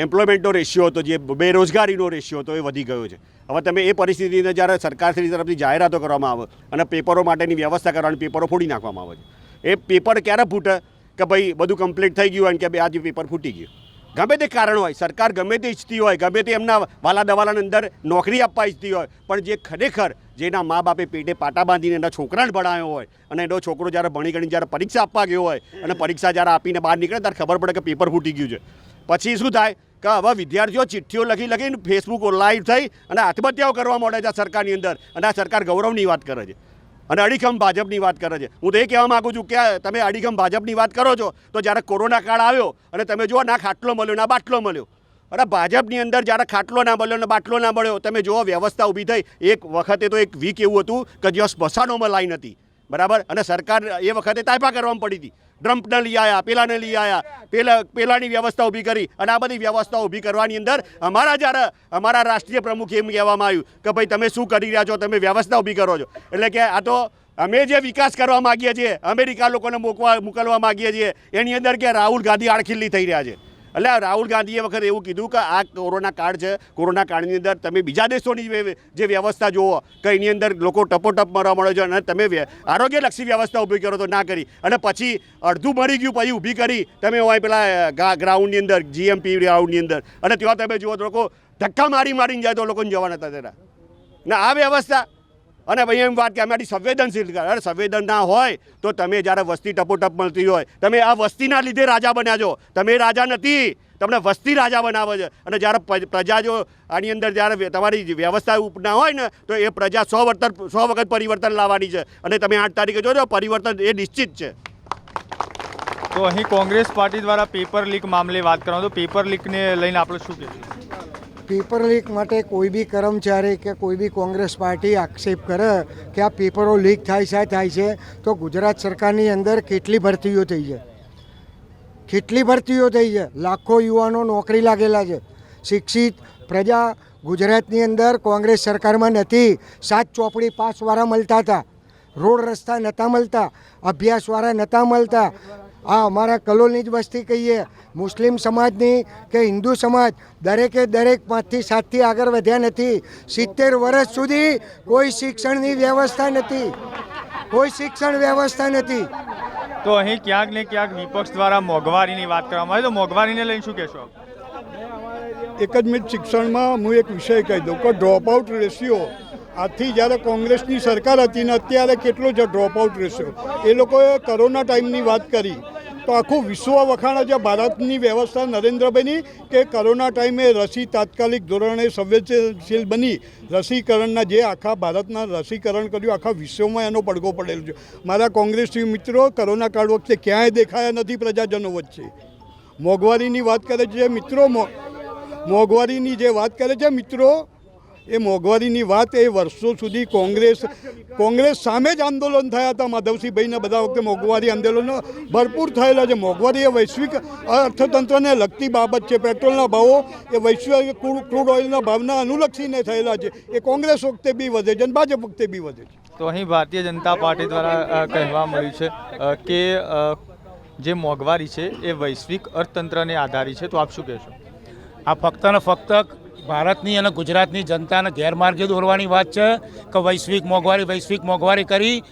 એમ્પ્લોયમેન્ટનો રેશિયો હતો, જે બેરોજગારીનો રેશિયો હતો એ વધી ગયો છે. હવે તમે એ પરિસ્થિતિને જ્યારે સરકારશ્રી તરફથી જાહેરાતો કરવામાં આવે અને પેપરો માટેની વ્યવસ્થા કરવાની, પેપરો ફોડી નાખવામાં આવે છે. એ પેપર ક્યારે ફૂટે કે ભાઈ બધું કમ્પ્લીટ થઈ ગયું હોય કે ભાઈ આજે પેપર ફૂટી ગયું. ગમે તે કારણ હોય, સરકાર ગમે તે ઈચ્છતી હોય, ગમે તે એમના વાલા દવાલાની અંદર નોકરી આપવા ઈચ્છતી હોય, પણ જે ખરેખર જેના મા બાપે પેટે પાટા બાંધીને એના છોકરાને ભણાવ્યો હોય અને એનો છોકરો જ્યારે ભણી ગણીને જ્યારે પરીક્ષા આપવા ગયો હોય અને પરીક્ષા જ્યારે આપીને બહાર નીકળે ત્યારે ખબર પડે કે પેપર ફૂટી ગયું છે, પછી શું થાય કે હવે વિદ્યાર્થીઓ ચિઠ્ઠીઓ લખીને ફેસબુક લાઈવ થઈ અને આત્મહત્યાઓ કરવા માંડે છે સરકારની અંદર. અને આ સરકાર ગૌરવની વાત કરે છે અને અડીખમ ભાજપની વાત કરે છે. હું તો એ કહેવા માગું છું કે તમે અડીખમ ભાજપની વાત કરો છો તો જ્યારે કોરોના કાળ આવ્યો અને તમે જુઓ ના ખાટલો મળ્યો ના બાટલો મળ્યો. અરે ભાજપની અંદર જ્યારે ખાટલો ના મળ્યો ને બાટલો ના મળ્યો, તમે જુઓ વ્યવસ્થા ઊભી થઈ. એક વખતે તો એક વીક એવું હતું કે જ્યાં સ્મશાનોમાં લાઈન હતી, બરાબર. અને સરકાર એ વખતે તાયપા કરવામાં પડી હતી. ડ્રમ્પને લઈ આવ્યા, પેલાને લઈ આવ્યા, પેલાની વ્યવસ્થા ઊભી કરી, અને આ બધી વ્યવસ્થા ઊભી કરવાની અંદર અમારા રાષ્ટ્રીય પ્રમુખ એમ કહેવામાં આવ્યું કે ભાઈ તમે શું કરી રહ્યા છો, તમે વ્યવસ્થા ઊભી કરો છો. એટલે કે આ તો અમે જે વિકાસ કરવા માગીએ છીએ, અમેરિકા લોકોને મોકલવા માગીએ છીએ, એની અંદર કે રાહુલ ગાંધી આડખીલ્લી થઈ રહ્યા છે. એટલે રાહુલ ગાંધીએ વખત એવું કીધું કે આ કોરોના કાળ છે, કોરોના કાળની અંદર તમે બીજા દેશોની જે વ્યવસ્થા જુઓ કે એની અંદર લોકો ટપોટપ મરવા મળે છે, અને તમે આરોગ્યલક્ષી વ્યવસ્થા ઊભી કરો તો ના કરી, અને પછી અડધું મરી ગયું પછી ઊભી કરી તમે હોય પેલા ગ્રાઉન્ડની અંદર, GMP ગ્રાઉન્ડની અંદર, અને ત્યાં તમે જુઓ તો લોકો ધક્કા મારીને જાય તો લોકોને જવા નતા દેતા. ને આ વ્યવસ્થા, અને ભાઈ એમ વાત કે અમારી સંવેદનશીલ, અરે સંવેદન ના હોય તો તમે જ્યારે વસ્તી ટપોટપ મળતી હોય, તમે આ વસ્તીના લીધે રાજા બન્યા છો, તમે રાજા નથી, તમને વસ્તી રાજા બનાવે છે. અને જ્યારે પ્રજા જો આની અંદર જ્યારે તમારી વ્યવસ્થા ના હોય ને તો એ પ્રજા 100 વખત પરિવર્તન લાવવાની છે, અને તમે 8 તારીખે જોજો પરિવર્તન એ નિશ્ચિત છે. તો અહીં કોંગ્રેસ પાર્ટી દ્વારા પેપર લીક મામલે વાત કરવામાં, તો પેપર લીકને લઈને આપણે શું કહીશું? પેપર લીક માટે કોઈ બી કર્મચારી કે કોઈ બી કોંગ્રેસ પાર્ટી આક્ષેપ કરે કે આ પેપરો લીક થાય છે તો ગુજરાત સરકારની અંદર કેટલી ભરતીઓ થઈ છે, લાખો યુવાનો નોકરી લાગેલા છે. શિક્ષિત પ્રજા ગુજરાતની અંદર કોંગ્રેસ સરકારમાં નથી. 7 ચોપડી પાસવાળા મળતા હતા, રોડ રસ્તા નહોતા મળતા, અભ્યાસવાળા નહોતા મળતા. આ અમારા કલોલની જ વસ્તી કહીએ, મુસ્લિમ સમાજની કે હિન્દુ સમાજ દરેક 5થી 7થી આગળ વધ્યા નથી. 70 વર્ષ સુધી કોઈ શિક્ષણની વ્યવસ્થા નથી. તો અહીં ક્યાંક ને ક્યાંક વિપક્ષ દ્વારા મોંઘવારીની વાત કરવામાં આવે, તો મોંઘવારીને લઈને શું કહેશો? એક જ મિનિટ, શિક્ષણમાં હું એક વિષય કહી દઉં કે ડ્રોપ આઉટ રેશિયો આથી જ્યારે કોંગ્રેસની સરકાર હતી ને અત્યારે કેટલો છે ડ્રોપ આઉટ રેશિયો. એ લોકોએ કોરોના ટાઈમની વાત કરી તો આખું વિશ્વ વખાણે છે ભારતની વ્યવસ્થા નરેન્દ્રભાઈની કે કોરોના ટાઈમે રસી તાત્કાલિક ધોરણે સંવેદનશીલ બની રસીકરણના જે આખા ભારતના રસીકરણ કર્યું, આખા વિશ્વમાં એનો પડઘો પડેલો છે. મારા કોંગ્રેસી મિત્રો કોરોના કાળ વખતે ક્યાંય દેખાયા નથી પ્રજાજનો વચ્ચે. મોંઘવારીની વાત કરે છે મિત્રો, મોંઘવારીની જે વાત કરે છે મિત્રો, એ મોંઘવારીની વાત એ વર્ષો સુધી કોંગ્રેસ સામે જ આંદોલન થયા હતા. માધવસિંહભાઈના બધા વખતે મોંઘવારી આંદોલનો ભરપૂર થયેલા છે. મોંઘવારી એ વૈશ્વિક અર્થતંત્રને લગતી બાબત છે. પેટ્રોલના ભાવો એ વૈશ્વિક ક્રૂડ ઓઇલના ભાવના અનુલક્ષીને થયેલા છે. એ કોંગ્રેસ વખતે બી વધે છે અને ભાજપ વખતે બી વધે છે. તો અહીં ભારતીય જનતા પાર્ટી દ્વારા કહેવા મળ્યું છે કે જે મોંઘવારી છે એ વૈશ્વિક અર્થતંત્રને આધારિત છે. તો આપ શું કહેશો? આ ફક્ત ને ફક્ત ભારતની અને ગુજરાતની જનતાને ગેરમાર્ગે દોરવાની વાત છે કે વૈશ્વિક મોંઘવારી કરી.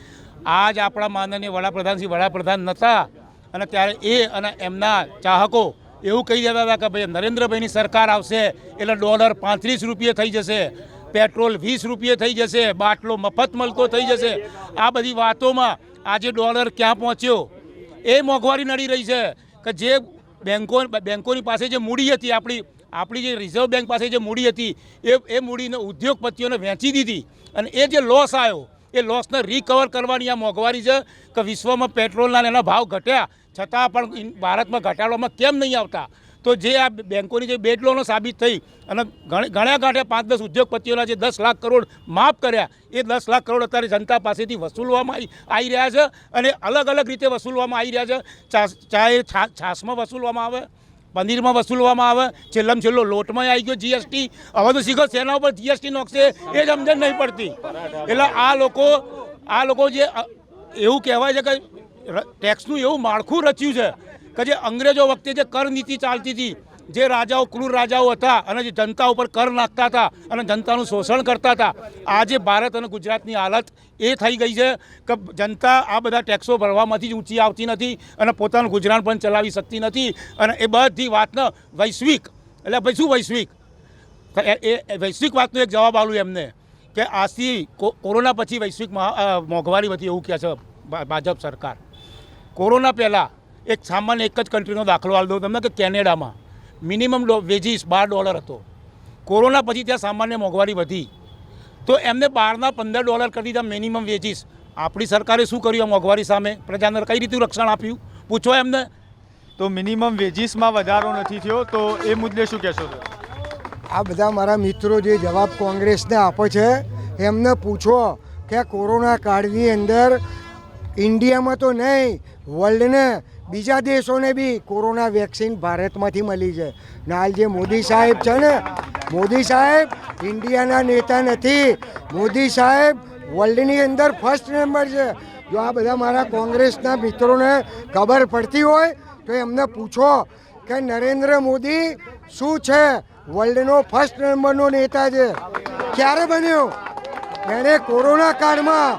આજ આપણા માનનીય વડાપ્રધાન નહોતા અને ત્યારે એ અને એમના ચાહકો એવું કહી દેતા હતા કે ભાઈ નરેન્દ્રભાઈની સરકાર આવશે એટલે ડોલર 35 રૂપિયે થઈ જશે, પેટ્રોલ 20 રૂપિયે થઈ જશે, બાટલો મફત મળતો થઈ જશે. આ બધી વાતોમાં આજે ડોલર ક્યાં પહોંચ્યો? એ મોંઘવારી નડી રહી છે કે જે બેંકોની પાસે જે મૂડી હતી, આપણી જે રિઝર્વ બેંક પાસે જે મૂડી હતી એ મૂડીને ઉદ્યોગપતિઓને વહેંચી દીધી, અને એ જે લોસ આવ્યો એ લોસને રિકવર કરવાની આ મોંઘવારી છે કે વિશ્વમાં પેટ્રોલના એના ભાવ ઘટ્યા છતાં પણ ભારતમાં ઘટાડવામાં કેમ નહીં આવતા? તો જે આ બેંકોની જે બેડ લોનો સાબિત થઈ અને ઘણા ગાંઠે 5-10 ઉદ્યોગપતિઓના જે 10 લાખ કરોડ માફ કર્યા, એ 10 લાખ કરોડ અત્યારે જનતા પાસેથી વસૂલવામાં આવી રહ્યા છે, અને અલગ રીતે વસૂલવામાં આવી રહ્યા છે. ચાહે છાશમાં વસૂલવામાં આવે, પનીરમાં વસૂલવામાં આવે, છેલ્લો લોટમાં આવી ગયો GST. હવે તો શીખો શેના ઉપર GST નોખશે એ જ સમજણ નહીં પડતી. એટલે આ લોકો જે એવું કહેવાય છે કે ટેક્સનું એવું માળખું રચ્યું છે કે જે અંગ્રેજો વખતે જે કર નીતિ ચાલતી હતી, જે રાજાઓ ક્રૂર રાજાઓ હતા અને જે જનતા ઉપર કર નાખતા હતા અને જનતાનું શોષણ કરતા હતા, આજે ભારત અને ગુજરાતની હાલત એ થઈ ગઈ છે કે જનતા આ બધા ટેક્સો ભરવામાંથી જ ઊંચી આવતી નથી અને પોતાનું ગુજરાન પણ ચલાવી શકતી નથી. અને એ બધી વાતને વૈશ્વિક, એટલે ભાઈ શું વૈશ્વિક, એ વૈશ્વિક વાતનો એક જવાબ આલું એમને કે આજથી કોરોના પછી વૈશ્વિક મોંઘવારી વધી એવું કહે છે ભાજપ સરકાર. કોરોના પહેલાં એક સામાન્ય એક જ કન્ટ્રીનો દાખલો આપી દઉં તમને કે કેનેડામાં મિનિમમ વેજીસ $12 હતો. કોરોના પછી ત્યાં સામાન્ય મોંઘવારી વધી તો એમને $15 કરી દીધા મિનિમમ વેજીસ. આપણી સરકારે શું કર્યું મોંઘવારી સામે? પ્રજાને કઈ રીતે રક્ષણ આપ્યું? પૂછો એમને. તો મિનિમમ વેજીસમાં વધારો નથી થયો, તો એ મુદ્દે શું કહેશો? આ બધા મારા મિત્રો જે જવાબ કોંગ્રેસને આપે છે એમને પૂછો કે કોરોના કાળની અંદર ઇન્ડિયામાં તો નહીં, વર્લ્ડને બીજા દેશોને બી કોરોના વેક્સિન ભારતમાંથી મળી છે. ને હાલ જે મોદી સાહેબ છે ને, મોદી સાહેબ ઇન્ડિયાના નેતા નથી. મોદી સાહેબ વર્લ્ડની અંદર ફર્સ્ટ નંબર છે. જો આ બધા મારા કોંગ્રેસના મિત્રોને ખબર પડતી હોય તો એમને પૂછો કે નરેન્દ્ર મોદી શું છે, વર્લ્ડનો ફર્સ્ટ નંબરનો નેતા છે. ક્યારે બન્યો? એણે કોરોના કાળમાં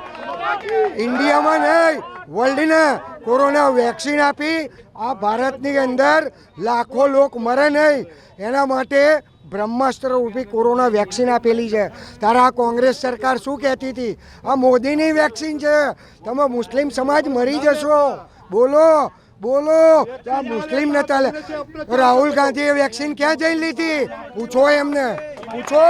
ઇન્ડિયામાં નહીં વર્લ્ડને કોરોના વેક્સિન આપી. આ ભારતની અંદર લાખો લોક મરે નહીં એના માટે બ્રહ્માસ્ત્ર રૂપી કોરોના વેક્સિન આપેલી છે. તારા આ કોંગ્રેસ સરકાર શું કહેતી હતી? આ મોદીની વેક્સિન છે. તમે મુસ્લિમ સમાજ મરી જશો. બોલો બોલો. આ મુસ્લિમ નતા લે. રાહુલ ગાંધીએ વેક્સિન ક્યાં જઈ લીધી? પૂછો એમને, પૂછો.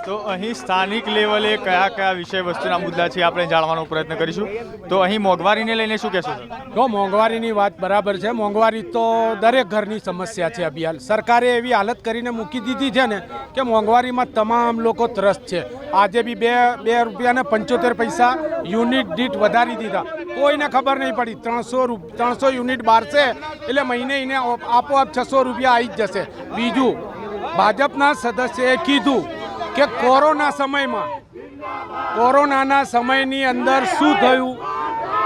તો અહીં સ્થાનિક લેવલે કયા કયા વિષય વસ્તુના મુદ્દા છે આપણે જાણવાનો પ્રયત્ન કરીશું. તો અહીં મોંઘવારીને લઈને શું કહેશો સર? તો મોંઘવારીની વાત બરાબર છે. મોંઘવારી તો દરેક ઘરની સમસ્યા છે. અભિયાન સરકારે એવી હાલત કરીને મૂકી દીધી છે ને કે મોંઘવારીમાં તમામ લોકો ત્રસ્ત છે. આજે બી બે રૂપિયાને 75 યુનિટ દીઠ વધારી દીધા. કોઈને ખબર નહીં પડી. 300 યુનિટ બારશે એટલે મહિને એને આપોઆપ 600 રૂપિયા આવી જ જશે. બીજું, ભાજપના સદસ્યએ કીધું કે કોરોનાના સમયની અંદર શું થયું.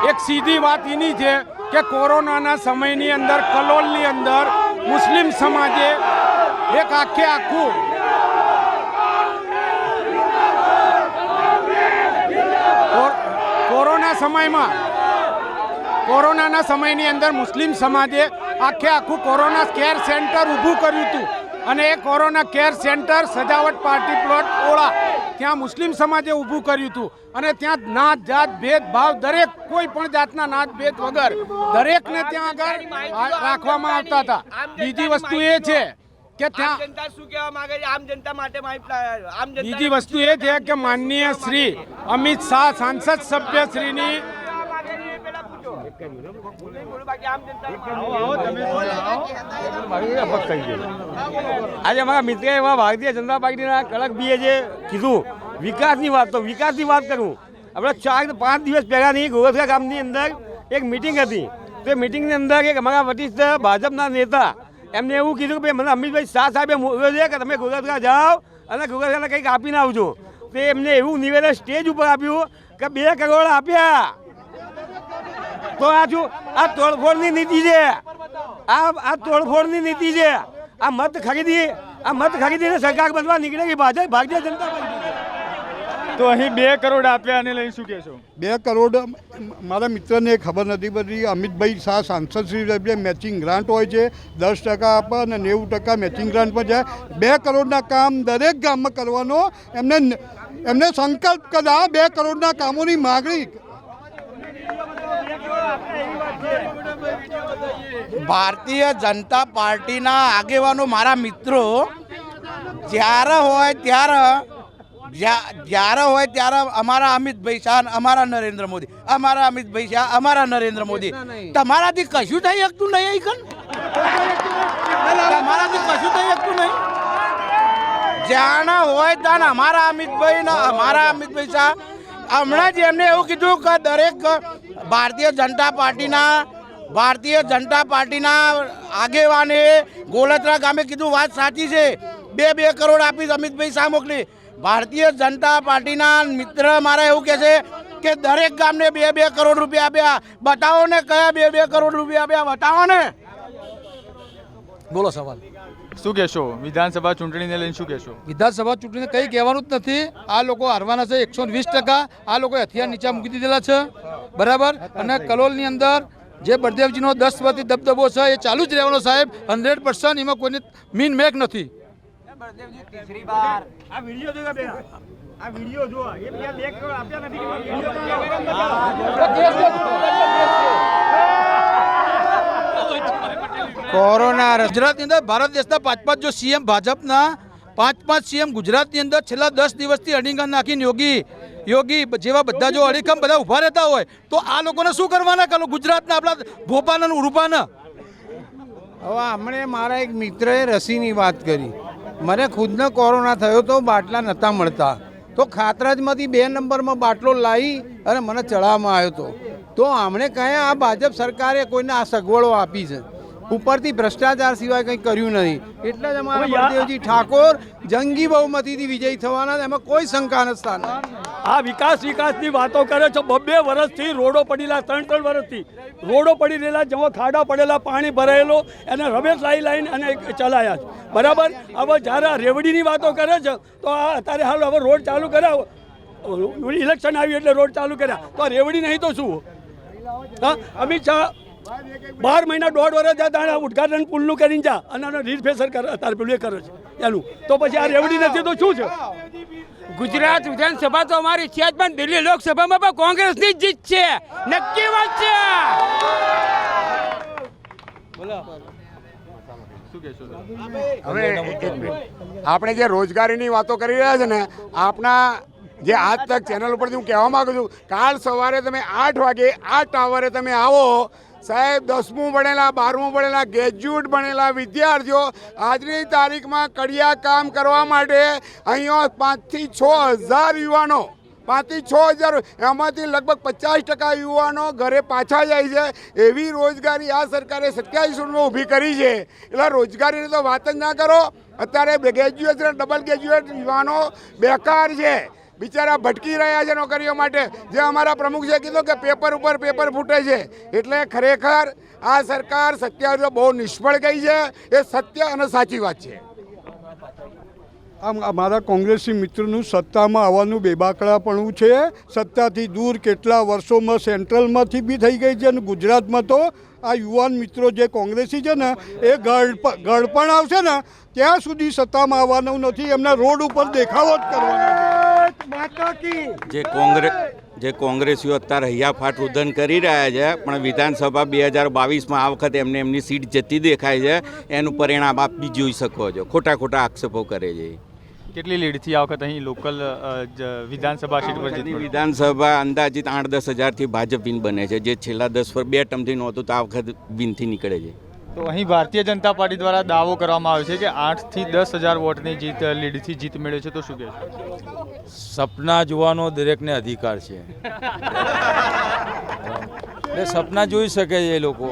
એક સીધી વાત એની છે કે કોરોનાના સમયની અંદર કલોલની અંદર મુસ્લિમ સમાજે એક આખું કોરોનાના સમયની અંદર મુસ્લિમ સમાજે આખું કોરોના કેર સેન્ટર ઊભું કર્યું હતું. અને એ કોરોના કેર સેન્ટર સજાવટ પાર્ટી પ્લોટ ઓળા ત્યાં મુસ્લિમ સમાજે ઊભું કર્યું હતું. અને ત્યાં નાત જાત ભેદભાવ દરેક કોઈ પણ જાતના નાત ભેદ વગર દરેકને ત્યાં આગળ રાખવામાં આવતા હતા. બીજી વસ્તુ એ છે કે ત્યાં બીજી વસ્તુ એ છે કે માનનીય શ્રી અમિત શાહ સાંસદ સભ્ય શ્રીની આજે અમારા મિત્ર એવા ભારતીય જનતા પાર્ટીના કડક જે કીધું વિકાસની વાત, તો વિકાસની વાત કરું. આપણે 4-5 દિવસ પહેલાંની ગોરખા ગામની અંદર એક મિટિંગ હતી. તો એ મિટિંગની અંદર એક અમારા વરિષ્ઠ ભાજપના નેતા એમને એવું કીધું કે મને અમિતભાઈ શાહ સાહેબે મોકલ્યો છે કે તમે ગોરખા જાઓ અને ગોરખાને કંઈક આપીને આવજો. તો એમને એવું નિવેદન સ્ટેજ ઉપર આપ્યું કે 2 કરોડ આપ્યા. તો આ તોડફોડની નીતિ છે. આ તોડફોડની નીતિ છે. આ મત ખરીદીને સરકાર બનવા નીકળેલી ભારતીય જનતા પાર્ટી. તો અહીં 2 કરોડ આપ્યા અને લઈને શું કહેશો? 2 કરોડ મારા મિત્રને ખબર નથી પડતી. અમિતભાઈ શાહ સાંસદ શ્રી મેચિંગ ગ્રાન્ટ હોય છે, 10% આપે અને 90% મેચિંગ ગ્રાન્ટ પર જાય. 2 કરોડના કામ દરેક ગામમાં કરવાનો એમને સંકલ્પ કર્યા. 2 કરોડના કામોની માગણી ભારતીય જનતા પાર્ટીના આગેવાનો મારા મિત્રો જ્યારે હોય ત્યારે અમારા અમિતભાઈ શાહ અમારા નરેન્દ્ર મોદી, અમારા અમિતભાઈ શાહ અમારા નરેન્દ્ર મોદી. તમારાથી કશું થઈ શકતું નહીં. તમારાથી કશું થઈ શકતું નહીં. જ્યાં હોય ત્યાં અમારા અમિતભાઈ શાહ. હમણાં જ એમને એવું કીધું કે દરેક ભારતીય જનતા પાર્ટીના આગેવાને ગોલત્રા ગામે કીધું વાત સાચી છે. 2 કરોડ આપી અમિતભાઈ શાહ મોકલી. ભારતીય જનતા પાર્ટીના મિત્ર મારા એવું કહે છે કે દરેક ગામને 2 કરોડ રૂપિયા આપ્યા. બતાવો ને કયા 2 કરોડ રૂપિયા આપ્યા, બતાવો ને. બોલો સવાલ. શું કહેશો વિધાનસભા ચૂંટણીને લઈને? શું કહેશો? વિધાનસભા ચૂંટણીને કંઈ કહેવાનું જ નથી. આ લોકો હારવાના છે 120%. આ લોકો હથિયાર નીચે મૂકી દીધેલા છે, બરાબર. અને કલોલની અંદર જે બળદેવજીનો 10 વર્ષથી દબદબો છે એ ચાલુ જ રહેવાનો સાહેબ. 100% એમાં કોઈને મીન મેક નથી. કોરોના ગુજરાતની અંદર ભારત દેશના 5 જો સીએમ ભાજપના 5 સીએમ ગુજરાતની અંદર છેલ્લા 10 દિવસથી અડીંગણ નાખીને યોગી જેવા બધા જો અડીખમ બધા ઊભા રહેતા હોય તો આ લોકોને શું કરવાના? ગુજરાતના આપણા ભોપાના ઉરૂપાના. હવે હમણે મારા એક મિત્રએ રસીની વાત કરી. મને ખુદને કોરોના થયો તો બાટલા નહોતા મળતા. તો ખાતરાજમાંથી 2 નંબરમાં બાટલો લાવી અને મને ચડાવવામાં આવ્યો હતો. તો આમણે કહે આ ભાજપ સરકારે કોઈને આ સગવડો આપી છે, ઉપરથી ભ્રષ્ટાચાર સિવાય કંઈ કર્યું નહીં. એટલે જ અમારા બળદેવજી ઠાકોર જંગી બહુમતીથી વિજય થવાના, એમાં કોઈ શંકા નથી. આ વિકાસની વાતો કરે છે. 2 વર્ષથી રોડો પડેલા, 3 વર્ષથી રોડો પડી રહેલા, જેમાં ખાડા પડેલા, પાણી ભરાયેલો, એને રમેશ લાઈન અને ચલાયા છે. બરાબર. હવે જ્યારે રેવડીની વાતો કરે છે તો આ અત્યારે હાલ હવે રોડ ચાલુ કર્યા, ઇલેક્શન આવ્યું એટલે રોડ ચાલુ કર્યા, તો રેવડી નહીં તો શું? હા, અમિત શાહ 12 મહિના 1.5 વર્ષ જતા ઉદઘાટન પુલનું કરીને જા અને રિફેસર કરે, અત્યારે પેલું એ કરે છે એનું, તો પછી આ રેવડી નથી તો શું છે? ગુજરાત વિધાનસભા તો અમારી છે જ, પણ દિલ્હી લોકસભામાં પણ કોંગ્રેસની જ જીત છે, નક્કી વાત છે. હવે આપણે જે રોજગારીની વાતો કરી રહ્યા છે ને, આપણા જે આજ તક ચેનલ ઉપરથી હું કહેવા માગું છું, કાલ સવારે તમે 8 વાગે આ ટાવરે તમે આવો, સાહેબ 10મું ભણેલા, 12મું ભણેલા, ગ્રેજ્યુએટ ભણેલા વિદ્યાર્થીઓ આજની તારીખમાં કડિયા કામ કરવા માટે અહીંયા 5 થી 6 હજાર યુવાનો, 5 થી 6 હજાર, એમાંથી લગભગ 50% યુવાનો ઘરે પાછા જાય છે. એવી રોજગારી આ સરકારે 27 ઊભી કરી છે. એટલે રોજગારીની તો વાત જ ના કરો. અત્યારે ગ્રેજ્યુએટ, ડબલ ગ્રેજ્યુએટ યુવાનો બેકાર છે, બિચારા ભટકી રહ્યા છે નોકરીઓ માટે. જે અમારા પ્રમુખે કીધું કે પેપર ઉપર પેપર ફૂટે છે, એટલે ખરેખર આ સરકાર 27 બહુ નિષ્ફળ ગઈ છે. એ સત્ય અને સાચી વાત છે. આમ અમારા કોંગ્રેસી મિત્રનું સત્તામાં આવવાનું બેબાકડાપણું છે. સત્તાથી દૂર કેટલા વર્ષોમાં સેન્ટ્રલમાંથી બી થઈ ગઈ છે, અને ગુજરાતમાં તો આ યુવાન મિત્રો જે કોંગ્રેસી છે ને એ ગળપણ આવશે ને ત્યાં સુધી સત્તામાં આવવાનું નથી. એમના રોડ ઉપર દેખાવો જ કરવાનો. જે કોંગ્રેસીઓ અત્યારે હૈયાફાટ રુદન કરી રહ્યા છે, પણ વિધાનસભા 2022માં આ વખતે એમની સીટ જતી દેખાય છે. એનું પરિણામ આપ બી જોઈ શકો છો. ખોટા આક્ષેપો કરે છે. કેટલી લીડથી આ વખત અહીં લોકલ વિધાનસભા સીટ પર જીતી? વિધાનસભા અંદાજિત 8-10 હજારથી ભાજપ વિન બને છે, જે છેલ્લા 2 ટર્મથી નહોતું, તો આ વખત વિનથી નીકળે છે. તો અહીં ભારતીય જનતા પાર્ટી દ્વારા દાવો કરવામાં આવ્યો છે કે 8 થી 10 હજાર વોટની લીડથી જીત મેળવે છે, તો શું કહેશો? સપના જોવાનો દરેકને અધિકાર છે, એટલે સપના જોઈ શકે છે એ લોકો.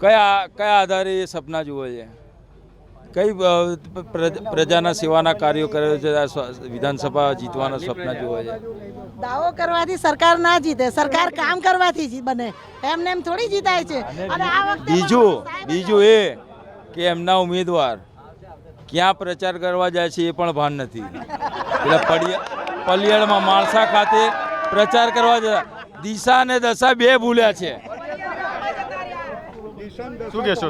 કયા આધારે એ સપના જુએ છે? કઈ પ્રજાના સેવાના કાર્યો કરે છે? વિધાનસભા જીતવાના સપના જુએ છે. દાવો કરવાથી સરકાર ના જીતે, સરકાર કામ કરવાથી બને, એમને એમ થોડી જીતાય છે. અને આ વખતે બીજું એ કે એમના ઉમેદવાર ક્યાં પ્રચાર કરવા જાય છે એ પણ ભાન નથી. એટલે પલિયાળમાં માણસા ખાતે પ્રચાર કરવા જાય, દિશા અને દશા 2 ભૂલ્યા છે. શું કહેશો?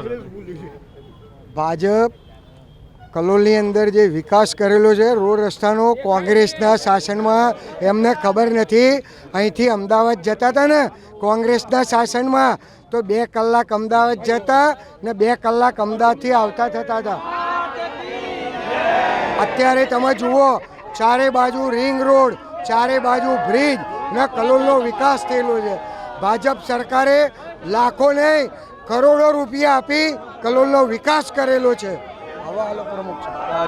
ભાજપ કલોલની અંદર જે વિકાસ કરેલો છે રોડ રસ્તાનો, કોંગ્રેસના શાસનમાં એમને ખબર નથી. અહીંથી અમદાવાદ જતા હતા ને કોંગ્રેસના શાસનમાં, તો 2 કલાક અમદાવાદ જતા ને 2 કલાક અમદાવાદથી આવતા થતા હતા. અત્યારે તમે જુઓ, ચારે બાજુ રિંગ રોડ, ચારે બાજુ બ્રિજ ને કલોલનો વિકાસ થયેલો છે. ભાજપ સરકારે લાખો નહીં કરોડો રૂપિયા આપી કલોલનો વિકાસ કરેલો છે.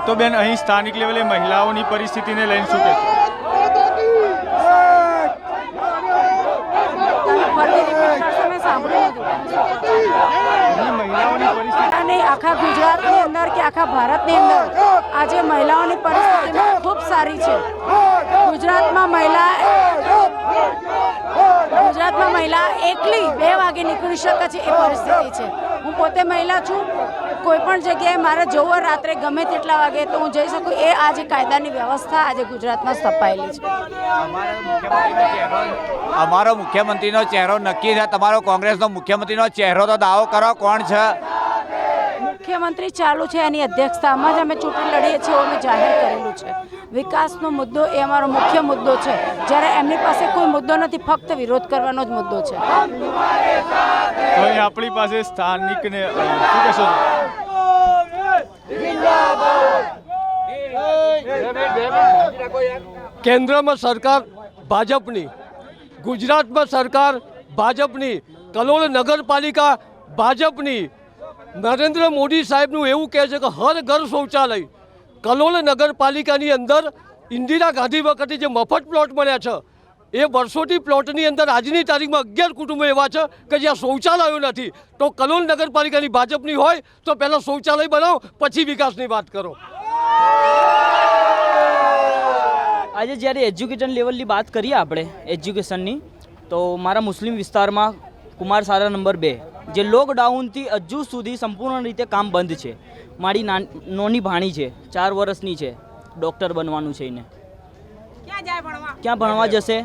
તો બેન, અહીં સ્થાનિક લેવલે મહિલાઓની પરિસ્થિતિને લઈને શું કહેશો? આખા ગુજરાતની અંદર કે આખા ભારતની અંદર આજે મહિલાઓની પરિસ્થિતિ ખૂબ સારી છે. ગુજરાતમાં મહિલા એકલી 2 વાગે નીકળી શકે છે એ પરિસ્થિતિ છે. હું પોતે મહિલા છું. કોઈ પણ જગ્યાએ મારે જવું રાત્રે ગમે તેટલા વાગે તો હું જઈ શકું. એ આજે કાયદાની વ્યવસ્થા આજે ગુજરાતમાં સ્થપાયેલી છે. અમારો મુખ્યમંત્રીનો ચહેરો નક્કી છે. તમારો કોંગ્રેસનો મુખ્યમંત્રીનો ચહેરો તો દાવો કરો, કોણ છે મુખ્યમંત્રી? ચાલુ છે, એની અધ્યક્ષતામાં જ અમે ચૂંટણી લડીએ છીએ એવું અમે જાહેર કરેલું છે. વિકાસનો મુદ્દો એ અમારો મુખ્ય મુદ્દો છે, જ્યારે એમની પાસે કોઈ મુદ્દો નથી, ફક્ત વિરોધ કરવાનો જ મુદ્દો છે. તો અહીં આપણી પાસે સ્થાનિકને શું કહેશો? કેન્દ્રમાં સરકાર ભાજપની, ગુજરાતમાં સરકાર ભાજપની, કલોલ નગરપાલિકા ભાજપની. નરેન્દ્ર મોદી સાહેબનું એવું કહે છે કે હર ઘર શૌચાલય. કલોલ નગરપાલિકાની અંદર ઇન્દિરા ગાંધી વખતે જે મફત પ્લોટ મળ્યા છે, એ વર્ષોથી પ્લોટની અંદર આજની તારીખમાં 11 કુટુંબો એવા છે કે જ્યાં શૌચાલયો નથી. તો કલોલ નગરપાલિકાની ભાજપની હોય તો પહેલાં શૌચાલય બનાવો, પછી વિકાસની વાત કરો. આજે જ્યારે એજ્યુકેશન લેવલની વાત કરીએ આપણે એજ્યુકેશનની, તો મારા મુસ્લિમ વિસ્તારમાં કુમાર સારા નંબર 2 જે લોકડાઉનથી હજુ સુધી સંપૂર્ણ રીતે કામ બંધ છે. મારી નાની ભાણી છે, 4 વર્ષની છે, ડૉક્ટર બનવાનું છે એને. ક્યાં ભણવા જશે?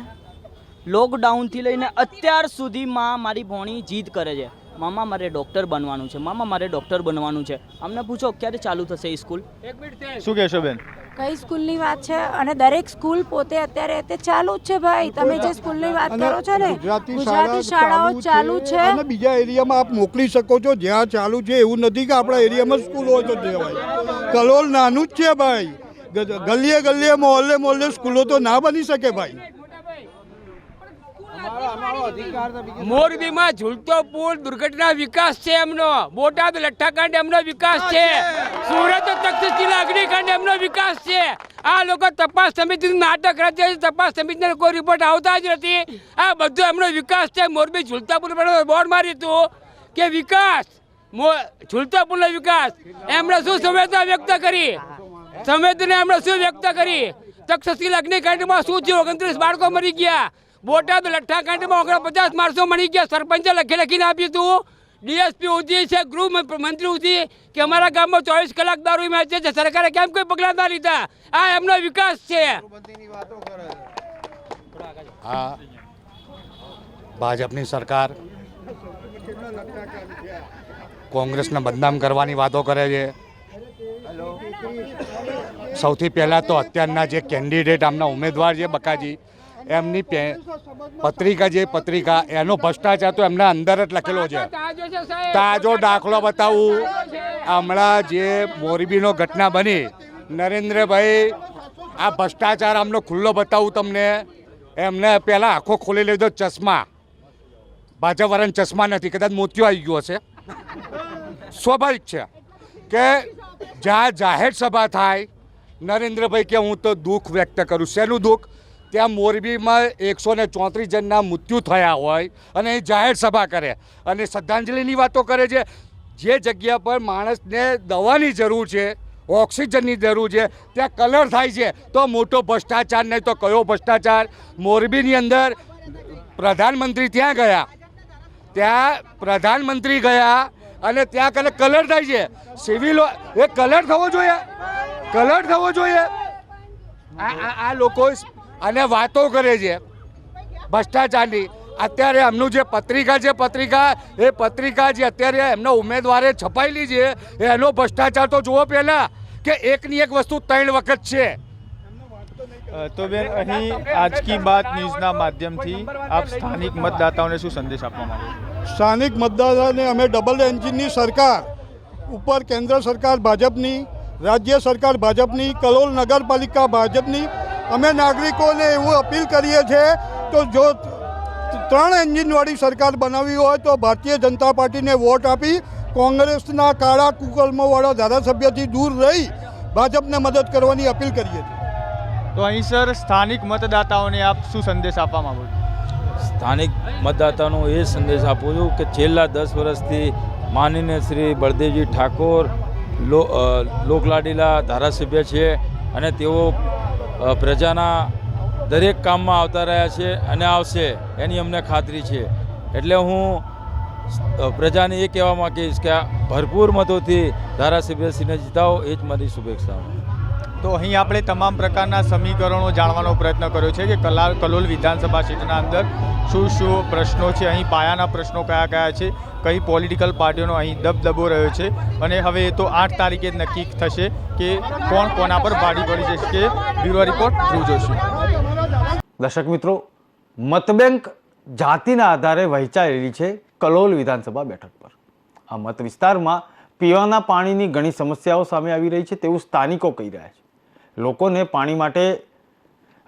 લોકડાઉનથી લઈને અત્યાર સુધીમાં મારી ભોણી જીદ કરે છે, મામા મારે ડૉક્ટર બનવાનું છે, મામા મારે ડૉક્ટર બનવાનું છે. અમને પૂછો ક્યારે ચાલુ થશે એ સ્કૂલ? શું કહેશો બેન? કઈ સ્કૂલની વાત છે? અને દરેક સ્કૂલ પોતે અત્યારે તે ચાલુ જ છે ભાઈ. તમે જે સ્કૂલની વાત કરો છો ને, ગુજરાતી શાળાઓ ચાલુ છે. અને બીજા એરિયામાં આપ મોકલી શકો છો જ્યાં ચાલુ છે. એવું નથી કે આપણા એરિયામાં સ્કૂલ હોય તો જવાય. કલોલ નાનું જ છે ભાઈ. ગલીએ ગલીએ મોહલ્લે મોહલ્લે સ્કૂલો તો ના બની શકે ભાઈ. મોરબીમાં ઝૂલતો પુલ દુર્ઘટના વિકાસ છે એમનો, બોટાદ લઠ્ઠાકાંડ એમનો વિકાસ છે, સુરત તક્ષશિલા અગ્નિકાંડ એમનો વિકાસ છે. આ લોકો તપાસ સમિતિનું નાટક રચે છે, તપાસ સમિતિને કોઈ રિપોર્ટ આવતા જ નથી. આ બધો એમનો વિકાસ છે. મોરબી ઝૂલતા પુલ પર બોર્ડ માર્યું હતું કે વિકાસ, ઝૂલતા પુલનો વિકાસ. એમણે શું સંવેદના વ્યક્ત કરી? સંવેદના એમણે શું વ્યક્ત કરી? તક્ષશિલા અગ્નિકાંડમાં શું થયું? 29 બાળકો મરી ગયા. બોટાદ લઠ્ઠાકાંડમાં 49 માણસો મળી ગયા. સરપંચે લખીને આપ્યું હતું. ડીએસપી ઉધી છે, ગૃહ મંત્રી ઉધી કે અમારા ગામમાં 24 કલાક દારૂ વેચે છે, સરકારે કેમ કોઈ પગલાં ના લીધા? આ એમનો વિકાસ છે. આ ભાજપની સરકાર કોંગ્રેસને બદનામ કરવાની વાતો કરે છે. સૌથી પહેલાં તો અત્યારના જે કેન્ડિડેટ આમના ઉમેદવાર છે બકાજી, એમની પત્રિકા એનો ભ્રષ્ટાચાર તો એમના અંદર જ લખેલો છે. તાજો દાખલો બતાવું. હમણાં જે મોરબીનો ઘટના બની, નરેન્દ્રભાઈ, આ ભ્રષ્ટાચાર આમનો ખુલ્લો બતાવું તમને. એમને પહેલાં આંખો ખોલી લીધો, ચશ્મા. ભાજપવાળાને ચશ્મા નથી, કદાચ મોતિયો આવી ગયો હશે. સ્વાભાવિક છે કે જ્યાં જાહેર સભા થાય, નરેન્દ્રભાઈ કે હું તો દુઃખ વ્યક્ત કરું. શેનું દુઃખ? ત્યાં મોરબીમાં 134 જણના મૃત્યુ થયા હોય અને એ જાહેર સભા કરે અને શ્રદ્ધાંજલિની વાતો કરે છે. જે જગ્યા પર માણસને દવાની જરૂર છે, ઓક્સિજનની જરૂર છે, ત્યાં કલર થાય છે. તો મોટો ભ્રષ્ટાચાર નહીં તો કયો ભ્રષ્ટાચાર? મોરબીની અંદર પ્રધાનમંત્રી ત્યાં ગયા, અને ત્યાં કલર થાય છે. સિવિલ એ કલર થવો જોઈએ. આ લોકો અને વાતો કરે છે ભ્રષ્ટાચારની. અત્યારે એમનું જે પત્રિકા છે, એ પત્રિકા જે અત્યારે એમના ઉમેદવારે છપાયેલી છે, એનો ભ્રષ્ટાચાર તો જુઓ પહેલાં કે એકની એક વસ્તુ 3 વખત છે. તો બેન, અહીં આજ કી બાત ન્યૂઝના માધ્યમથી આપ સ્થાનિક મતદાતાઓને શું સંદેશ આપવા માંગો? સ્થાનિક મતદાતાને અમે ડબલ એન્જિનની સરકાર ઉપર કેન્દ્ર સરકાર ભાજપની, રાજ્ય સરકાર ભાજપની, કલોલ નગરપાલિકા ભાજપની, અમે નાગરિકોને એવું અપીલ કરીએ છીએ તો જો 3 એન્જિનવાળી સરકાર બનાવવી હોય તો ભારતીય જનતા પાર્ટીને વોટ આપી કોંગ્રેસના કાળા કુકર્મોવાળા ધારાસભ્યથી દૂર રહી ભાજપને મદદ કરવાની અપીલ કરીએ છીએ. તો અહીં સર સ્થાનિક મતદાતાઓને આપ શું સંદેશ આપવા માંગો છો? સ્થાનિક મતદાતાનો એ સંદેશ આપું છું કે છેલ્લા 10 વર્ષથી માનનીય શ્રી બળદેવજી ઠાકોર લોકલાડીલા ધારાસભ્ય છે અને તેઓ પ્રજાના દરેક કામમાં આવતા રહ્યા છે અને આવશે એની અમને ખાતરી છે. એટલે હું પ્રજાને એ કહેવા માંગીશ કે ભરપૂર મતોથી ધારાસભ્યશ્રીને જીતાવો, એ જ મારી શુભેચ્છાઓ. તો અહીં આપણે તમામ પ્રકારના સમીકરણો જાણવાનો પ્રયત્ન કર્યો છે કે કલોલ વિધાનસભા સીટના અંદર શું પ્રશ્નો છે, અહીં પાયાના પ્રશ્નો કયા છે, કઈ પોલિટિકલ પાર્ટીઓનો અહીં દબદબો રહ્યો છે, અને હવે એ તો 8 તારીખે જ નક્કી થશે કે કોણ કોના પર ભાડી પડી જશે. કે બ્યુરો રિપોર્ટ ધ્રુવ જોશી. દર્શક મિત્રો, મતબેંક જાતિના આધારે વહેંચાયેલી છે કલોલ વિધાનસભા બેઠક પર. આ મત વિસ્તારમાં પીવાના પાણીની ઘણી સમસ્યાઓ સામે આવી રહી છે તેવું સ્થાનિકો કહી રહ્યા છે. લોકોને પાણી માટે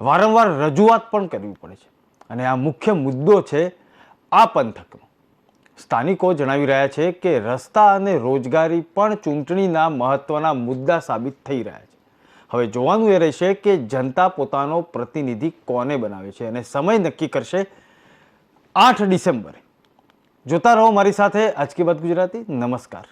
વારંવાર રજૂઆત પણ કરવી પડે છે અને આ મુખ્ય મુદ્દો છે આ પંથકનો. સ્થાનિકો જણાવી રહ્યા છે કે રસ્તા અને રોજગારી પણ ચૂંટણીના મહત્વના મુદ્દા સાબિત થઈ રહ્યા છે. હવે જોવાનું એ રહેશે કે જનતા પોતાનો પ્રતિનિધિ કોને બનાવે છે અને સમય નક્કી કરશે 8 ડિસેમ્બરે. જોતા રહો મારી સાથે આજ કી બાત ગુજરાતી. નમસ્કાર.